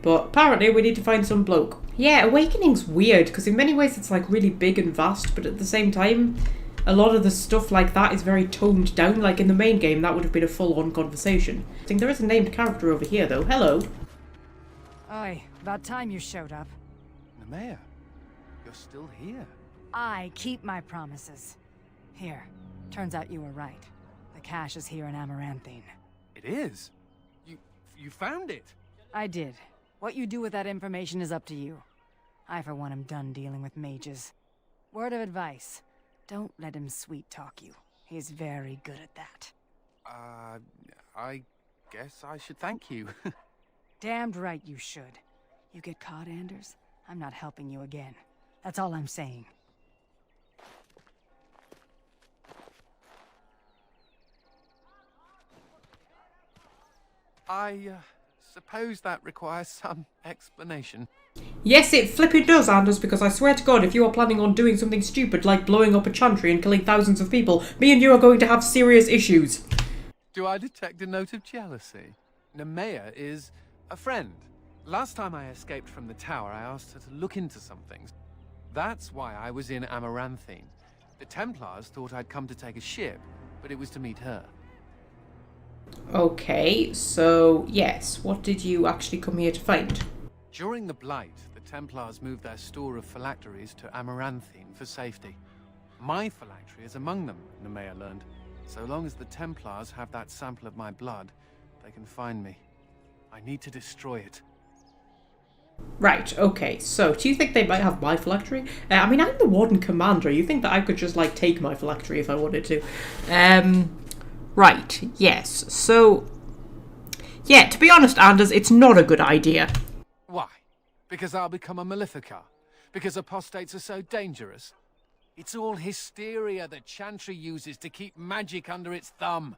But apparently we need to find some bloke. Yeah, Awakening's weird, because in many ways it's like really big and vast, but at the same time, a lot of the stuff like that is very toned down. Like in the main game, that would have been a full-on conversation. I think there is a named character over here, though. Hello. Oi, about time you showed up. Nemea, you're still here. I keep my promises. Here, turns out you were right. The cache is here in Amaranthine. It is? You found it? I did. What you do with that information is up to you. I, for one, am done dealing with mages. Word of advice. Don't let him sweet-talk you. He's very good at that. I guess I should thank you. Damned right you should. You get caught, Anders, I'm not helping you again. That's all I'm saying. I suppose that requires some explanation. Yes, it flipping does, Anders, because I swear to God, if you are planning on doing something stupid like blowing up a chantry and killing thousands of people, me and you are going to have serious issues. Do I detect a note of jealousy? Nemea is a friend. Last time I escaped from the tower, I asked her to look into some things. That's why I was in Amaranthine. The Templars thought I'd come to take a ship, but it was to meet her. Okay, so yes, what did you actually come here to find? During the Blight, the Templars moved their store of phylacteries to Amaranthine for safety. My phylactery is among them, Nemea learned. So long as the Templars have that sample of my blood, they can find me. I need to destroy it. Right, okay, so do you think they might have my phylactery? I mean, I'm the Warden Commander. You think that I could just, like, take my phylactery if I wanted to? Right, yes, so... Yeah, to be honest, Anders, it's not a good idea. Why? Because I'll become a Maleficar? Because apostates are so dangerous? It's all hysteria that Chantry uses to keep magic under its thumb.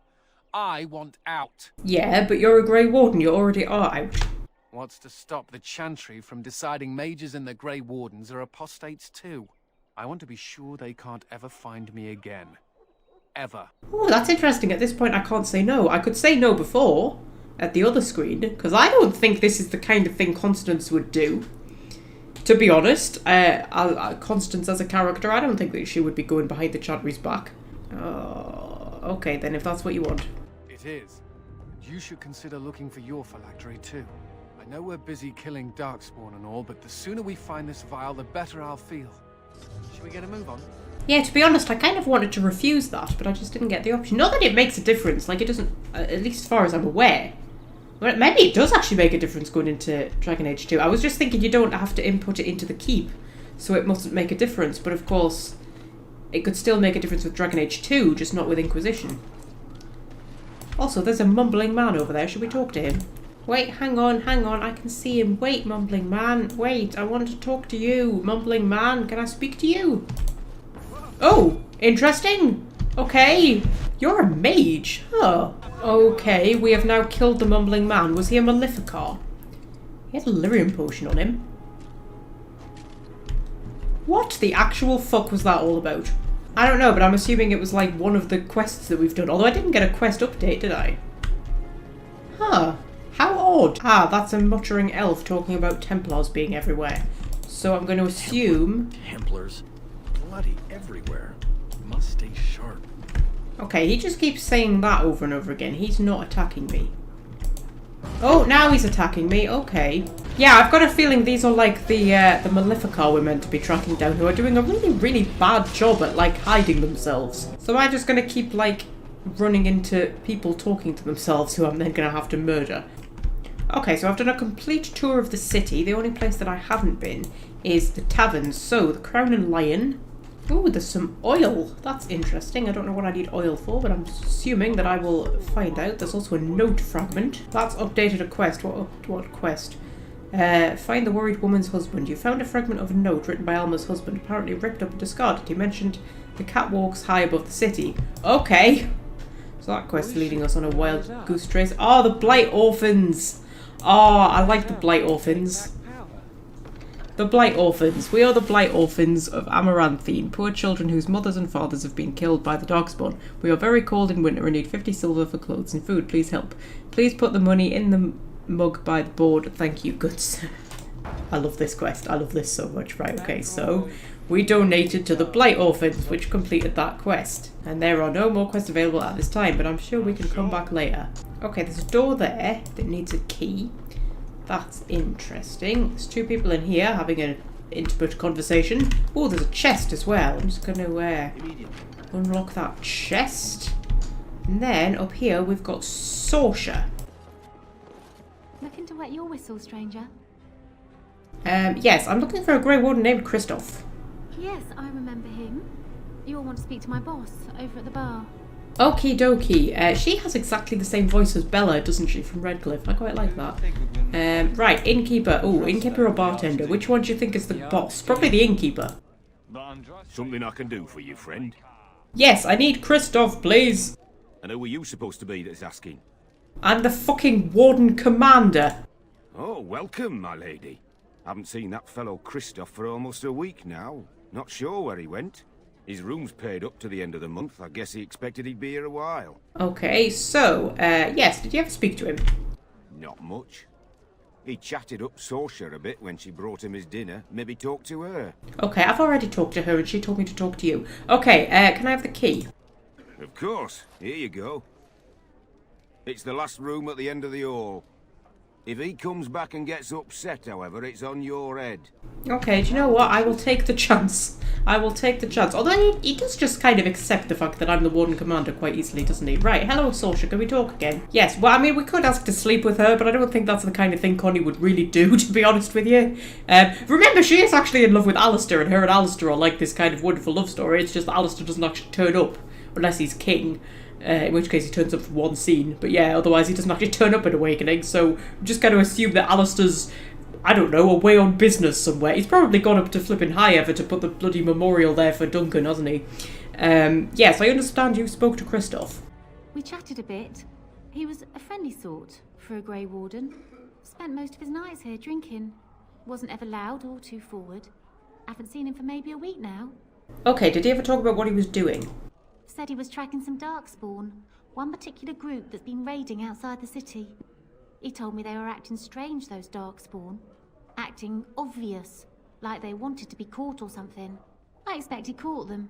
I want out. Yeah, but you're a Grey Warden. You already are out. What's to stop the Chantry from deciding mages and the Grey Wardens are apostates too? I want to be sure they can't ever find me again. Ever. Oh, that's interesting. At this point, I can't say no. I could say no before, at the other screen, because I don't think this is the kind of thing Constance would do. To be honest, Constance as a character, I don't think that she would be going behind the Chantry's back. Okay, then, if that's what you want. It is. You should consider looking for your phylactery too. I know we're busy killing Darkspawn and all, but the sooner we find this vial, the better I'll feel. Should we get a move on? Yeah, to be honest, I kind of wanted to refuse that, but I just didn't get the option. Not that it makes a difference, like it doesn't, at least as far as I'm aware. Well, maybe it does actually make a difference going into Dragon Age 2. I was just thinking you don't have to input it into the keep, so it mustn't make a difference, but of course, it could still make a difference with Dragon Age 2, just not with Inquisition. Also, there's a mumbling man over there. Should we talk to him? Wait, hang on, I can see him. Wait, mumbling man, wait, I want to talk to you. Mumbling man, can I speak to you? Oh, interesting. Okay, you're a mage. Huh. Okay, we have now killed the mumbling man. Was he a Maleficar? He had a lyrium potion on him. What the actual fuck was that all about? I don't know, but I'm assuming it was like one of the quests that we've done. Although I didn't get a quest update, did I? Huh. How odd. Ah, that's a muttering elf talking about Templars being everywhere. So I'm going to assume... Templars. Bloody everywhere. Must stay sharp. Okay, he just keeps saying that over and over again. He's not attacking me. Oh, now he's attacking me. Okay. Yeah, I've got a feeling these are like the Maleficar we're meant to be tracking down, who are doing a really, really bad job at, like, hiding themselves. So am I just going to keep, like, running into people talking to themselves who I'm then going to have to murder? Okay, so I've done a complete tour of the city. The only place that I haven't been is the taverns. So, the Crown and Lion. Ooh, there's some oil. That's interesting. I don't know what I need oil for, but I'm assuming that I will find out. There's also a note fragment. That's updated a quest. What quest? Find the worried woman's husband. You found a fragment of a note written by Alma's husband, apparently ripped up and discarded. He mentioned the catwalks high above the city. Okay. So that quest leading us on a wild goose chase. Oh, the Blight Orphans. Oh, I like the Blight Orphans. The Blight Orphans. We are the Blight Orphans of Amaranthine, poor children whose mothers and fathers have been killed by the Darkspawn. We are very cold in winter and need 50 silver for clothes and food. Please help. Please put the money in the mug by the board. Thank you, good sir. I love this quest. I love this so much. Right, okay, so we donated to the Blight Orphans, which completed that quest. And there are no more quests available at this time, but I'm sure we can come back later. Okay, there's a door there that needs a key. That's interesting. There's two people in here having an intimate conversation. Oh, there's a chest as well. I'm just going to unlock that chest. And then up here we've got Sorsha. Looking to wet your whistle, stranger? Yes, I'm looking for a Grey Warden named Christoph. Yes, I remember him. You all want to speak to my boss over at the bar. Okie dokie. She has exactly the same voice as Bella, doesn't she, from Redcliffe? I quite like that. Right, innkeeper. Oh, innkeeper or bartender? Which one do you think is the boss? Probably the innkeeper. Something I can do for you, friend? Yes, I need Christoph, please. And who are you supposed to be that's asking? I'm the fucking Warden Commander. Oh, welcome, my lady. Haven't seen that fellow Christoph for almost a week now. Not sure where he went. His room's paid up to the end of the month. I guess he expected he'd be here a while. Okay, so, yes, did you ever speak to him? Not much. He chatted up Sorsha a bit when she brought him his dinner. Maybe talk to her. Okay, I've already talked to her and she told me to talk to you. Okay, can I have the key? Of course. Here you go. It's the last room at the end of the hall. If he comes back and gets upset, however, it's on your head. Okay, do you know what? I will take the chance. I will take the chance. Although he does just kind of accept the fact that I'm the Warden Commander quite easily, doesn't he? Right, hello, Sorsha, can we talk again? Yes, well, I mean, we could ask to sleep with her, but I don't think that's the kind of thing Connie would really do, to be honest with you. Remember, she is actually in love with Alistair, and her and Alistair are like this kind of wonderful love story. It's just that Alistair doesn't actually turn up, unless he's king. In which case he turns up for one scene. But yeah, otherwise he doesn't actually turn up in Awakening, so I'm just going to assume that Alistair's, I don't know, away on business somewhere. He's probably gone up to flipping High Ever to put the bloody memorial there for Duncan, hasn't he? Yes, I understand you spoke to Christoph. We chatted a bit. He was a friendly sort for a Grey Warden. Spent most of his nights here drinking. Wasn't ever loud or too forward. Haven't seen him for maybe a week now. Okay, did he ever talk about what he was doing? Said he was tracking some Darkspawn, one particular group that's been raiding outside the city. He told me they were acting strange, those Darkspawn. Acting obvious, like they wanted to be caught or something. I expect he caught them.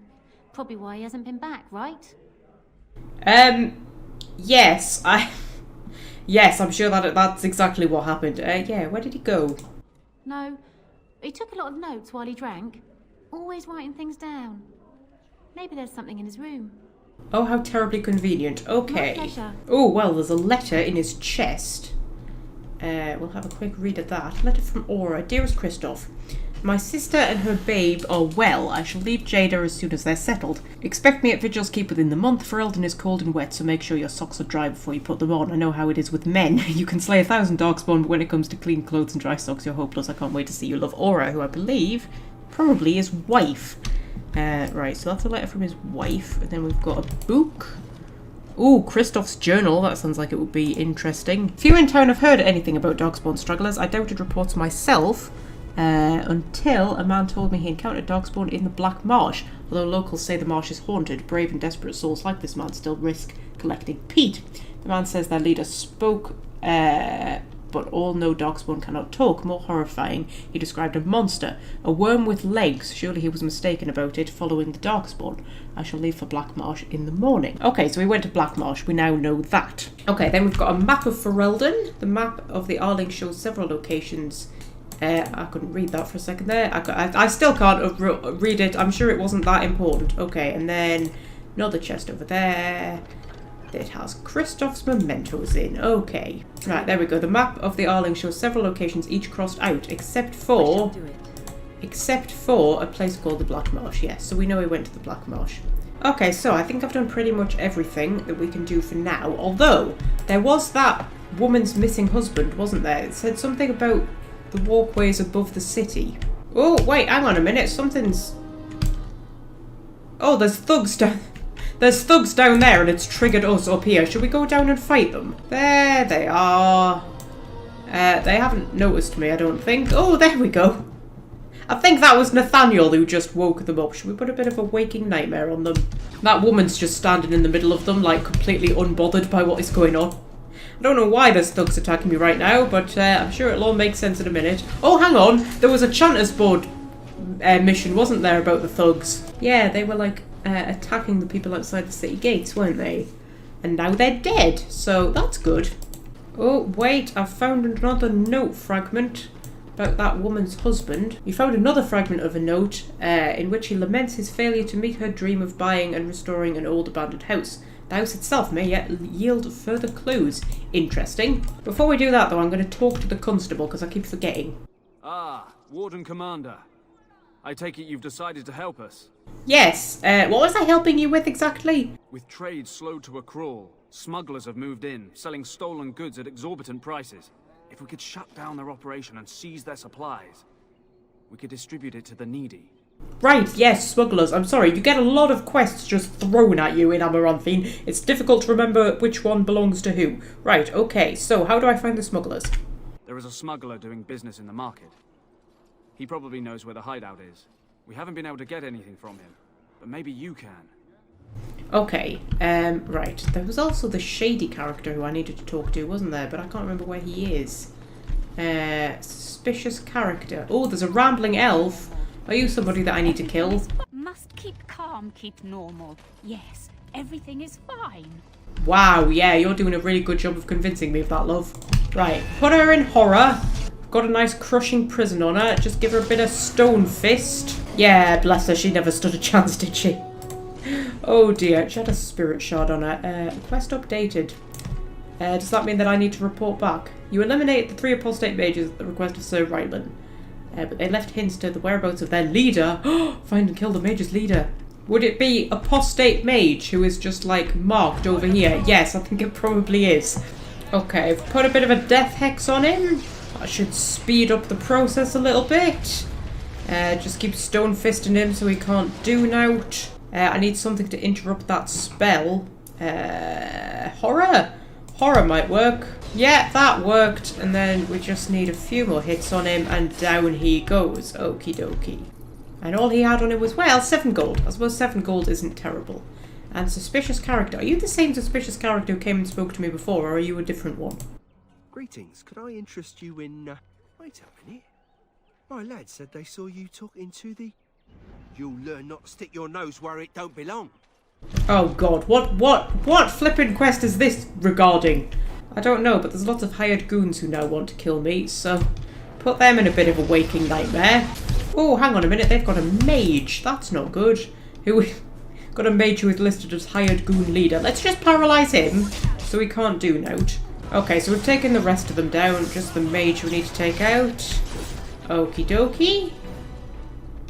Probably why he hasn't been back, right? Yes, Yes, I'm sure that's exactly what happened. Yeah, where did he go? No, he took a lot of notes while he drank. Always writing things down. Maybe there's something in his room. Oh, how terribly convenient. Okay. My pleasure. Oh, well, there's a letter in his chest. We'll have a quick read of that. Letter from Aura. Dearest Christoph, my sister and her babe are well. I shall leave Jada as soon as they're settled. Expect me at Vigil's Keep within the month. Ferelden is cold and wet, so make sure your socks are dry before you put them on. I know how it is with men. You can slay 1,000 Darkspawn, but when it comes to clean clothes and dry socks, you're hopeless. I can't wait to see you. Love, Aura, who I believe probably his wife. Right, so that's a letter from his wife, and then we've got a book. Ooh, Christoph's journal. That sounds like it would be interesting. Few in town have heard anything about Darkspawn strugglers. I doubted reports myself until a man told me he encountered Darkspawn in the Black Marsh. Although locals say the marsh is haunted, brave and desperate souls like this man still risk collecting peat. The man says their leader spoke, but all know Darkspawn cannot talk. More horrifying, he described a monster, a worm with legs. Surely he was mistaken about it, following the Darkspawn. I shall leave for Black Marsh in the morning. Okay, so we went to Black Marsh. We now know that. Okay, then we've got a map of Ferelden. The map of the Arling shows several locations. I couldn't read that for a second there. I still can't read it. I'm sure it wasn't that important. Okay, and then another chest over there. It has Christoph's mementos in. Okay. Right, there we go. The map of the Arling shows several locations, each crossed out, except for a place called the Black Marsh. Yes, so we know we went to the Black Marsh. Okay, so I think I've done pretty much everything that we can do for now. Although, there was that woman's missing husband, wasn't there? It said something about the walkways above the city. Oh, wait, hang on a minute. Something's... Oh, there's thugs down... There's thugs down there and it's triggered us up here. Should we go down and fight them? There they are. They haven't noticed me, I don't think. Oh, there we go. I think that was Nathaniel who just woke them up. Should we put a bit of a waking nightmare on them? That woman's just standing in the middle of them, like completely unbothered by what is going on. I don't know why there's thugs attacking me right now, but I'm sure it'll all make sense in a minute. Oh, hang on. There was a Chanter's Board mission, wasn't there, about the thugs? Yeah, they were like attacking the people outside the city gates, weren't they? And now they're dead, so that's good. Oh, wait, I've found another note fragment about that woman's husband. You found another fragment of a note in which he laments his failure to meet her dream of buying and restoring an old abandoned house. The house itself may yet yield further clues. Interesting. Before we do that, though, I'm going to talk to the constable, because I keep forgetting. Ah, Warden Commander. I take it you've decided to help us. Yes. What was I helping you with exactly? With trade slowed to a crawl, smugglers have moved in, selling stolen goods at exorbitant prices. If we could shut down their operation and seize their supplies, we could distribute it to the needy. Right, yes, smugglers. I'm sorry, you get a lot of quests just thrown at you in Amaranthine. It's difficult to remember which one belongs to who. Right, okay, so how do I find the smugglers? There is a smuggler doing business in the market. He probably knows where the hideout is. We haven't been able to get anything from him, but maybe you can. Okay, right. There was also the shady character who I needed to talk to, wasn't there? But I can't remember where he is. Suspicious character. Oh, there's a rambling elf. Are you somebody that I need to kill? Must keep calm, keep normal. Yes, everything is fine. Wow, yeah, you're doing a really good job of convincing me of that, love. Right, put her in horror. Got a nice crushing prison on her. Just give her a bit of stone fist. Yeah, bless her, she never stood a chance, did she? Oh dear, she had a spirit shard on her. Quest updated. Does that mean that I need to report back? You eliminated the 3 apostate mages at the request of Sir Rylan. But they left hints to the whereabouts of their leader. Find and kill the mage's leader. Would it be apostate mage who is just like marked over here? Yes, I think it probably is. Okay, I've put a bit of a death hex on him. That should speed up the process a little bit. Just keep stone fisting him so he can't do nout. I need something to interrupt that spell. Horror? Horror might work. Yeah, that worked. And then we just need a few more hits on him and down he goes. Okie dokie. And all he had on him was, well, 7 gold. I suppose 7 gold isn't terrible. And suspicious character. Are you the same suspicious character who came and spoke to me before, or are you a different one? Greetings. Could I interest you in... Wait a minute. My lad said they saw you talking to the... You'll learn not to stick your nose where it don't belong. Oh god, what flippin' quest is this regarding? I don't know, but there's lots of hired goons who now want to kill me, so put them in a bit of a waking nightmare. Oh, hang on a minute, they've got a mage. That's not good. Got a mage who is listed as hired goon leader. Let's just paralyze him so he can't do nout. Okay, so we've taken the rest of them down. Just the mage we need to take out. Okie dokie.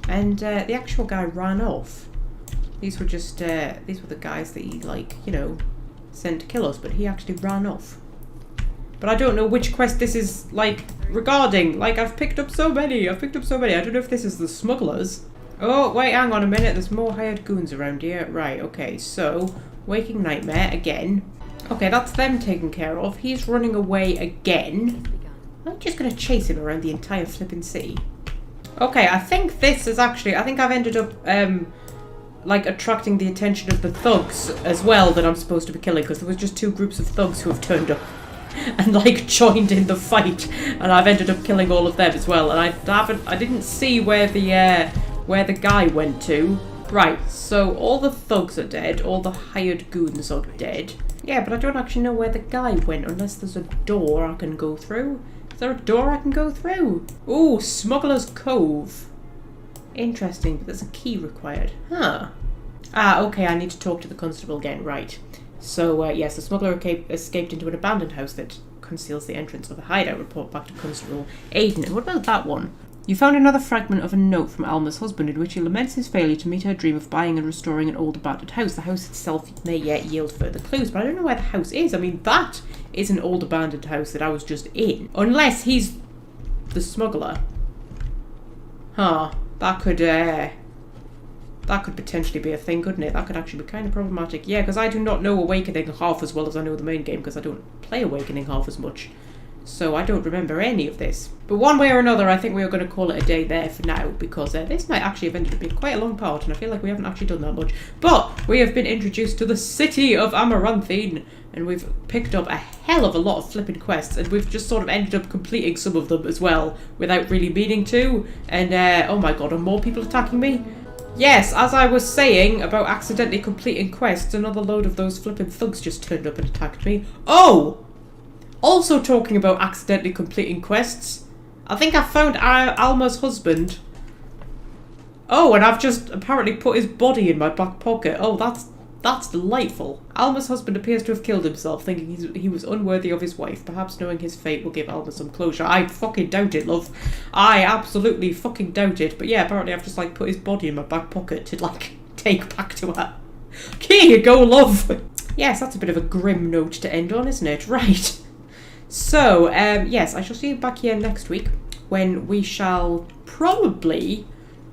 And the actual guy ran off. These were just, these were the guys that he, like, you know, sent to kill us, but he actually ran off. But I don't know which quest this is, like, regarding. Like, I've picked up so many. I don't know if this is the smugglers. Oh, wait, hang on a minute. There's more hired goons around here. Right, okay, so, waking nightmare again. Okay, that's them taken care of. He's running away again. I'm just going to chase him around the entire flipping city. Okay, I think this is actually... I think I've ended up, like, attracting the attention of the thugs as well that I'm supposed to be killing, because there was just 2 groups of thugs who have turned up and, like, joined in the fight, and I've ended up killing all of them as well, and I didn't see where the guy went to. Right, so all the thugs are dead, all the hired goons are dead. Yeah, but I don't actually know where the guy went, unless there's a door I can go through. Is there a door I can go through? Ooh, Smuggler's Cove. Interesting, but there's a key required. Huh. Ah, okay, I need to talk to the constable again, right. So, yes, the smuggler escaped into an abandoned house that conceals the entrance of a hideout. Report back to Constable Aiden. And what about that one? You found another fragment of a note from Alma's husband in which he laments his failure to meet her dream of buying and restoring an old abandoned house. The house itself may yet yield further clues, but I don't know where the house is. I mean, that is an old abandoned house that I was just in. Unless he's the smuggler. Huh. That could potentially be a thing, couldn't it? That could actually be kind of problematic. Yeah, because I do not know Awakening half as well as I know the main game, because I don't play Awakening half as much. So I don't remember any of this. But one way or another, I think we are going to call it a day there for now, because this might actually have ended up being quite a long part, and I feel like we haven't actually done that much. But we have been introduced to the city of Amaranthine, and we've picked up a hell of a lot of flipping quests, and we've just sort of ended up completing some of them as well, without really meaning to. And, oh my god, are more people attacking me? Yes, as I was saying about accidentally completing quests, another load of those flipping thugs just turned up and attacked me. Oh! Also talking about accidentally completing quests, I think I found Alma's husband. Oh, and I've just apparently put his body in my back pocket. Oh, that's delightful. Alma's husband appears to have killed himself, thinking he was unworthy of his wife. Perhaps knowing his fate will give Alma some closure. I fucking doubt it, love. I absolutely fucking doubt it. But yeah, apparently I've just, like, put his body in my back pocket to, like, take back to her. Here you go, love. Yes, that's a bit of a grim note to end on, isn't it? Right. So, yes, I shall see you back here next week, when we shall probably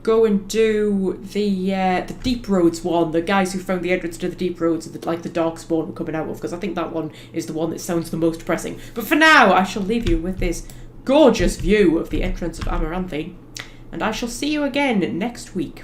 go and do the Deep Roads one, the guys who found the entrance to the Deep Roads that, like, the Darkspawn were coming out of, because I think that one is the one that sounds the most pressing. But for now, I shall leave you with this gorgeous view of the entrance of Amaranthine, and I shall see you again next week.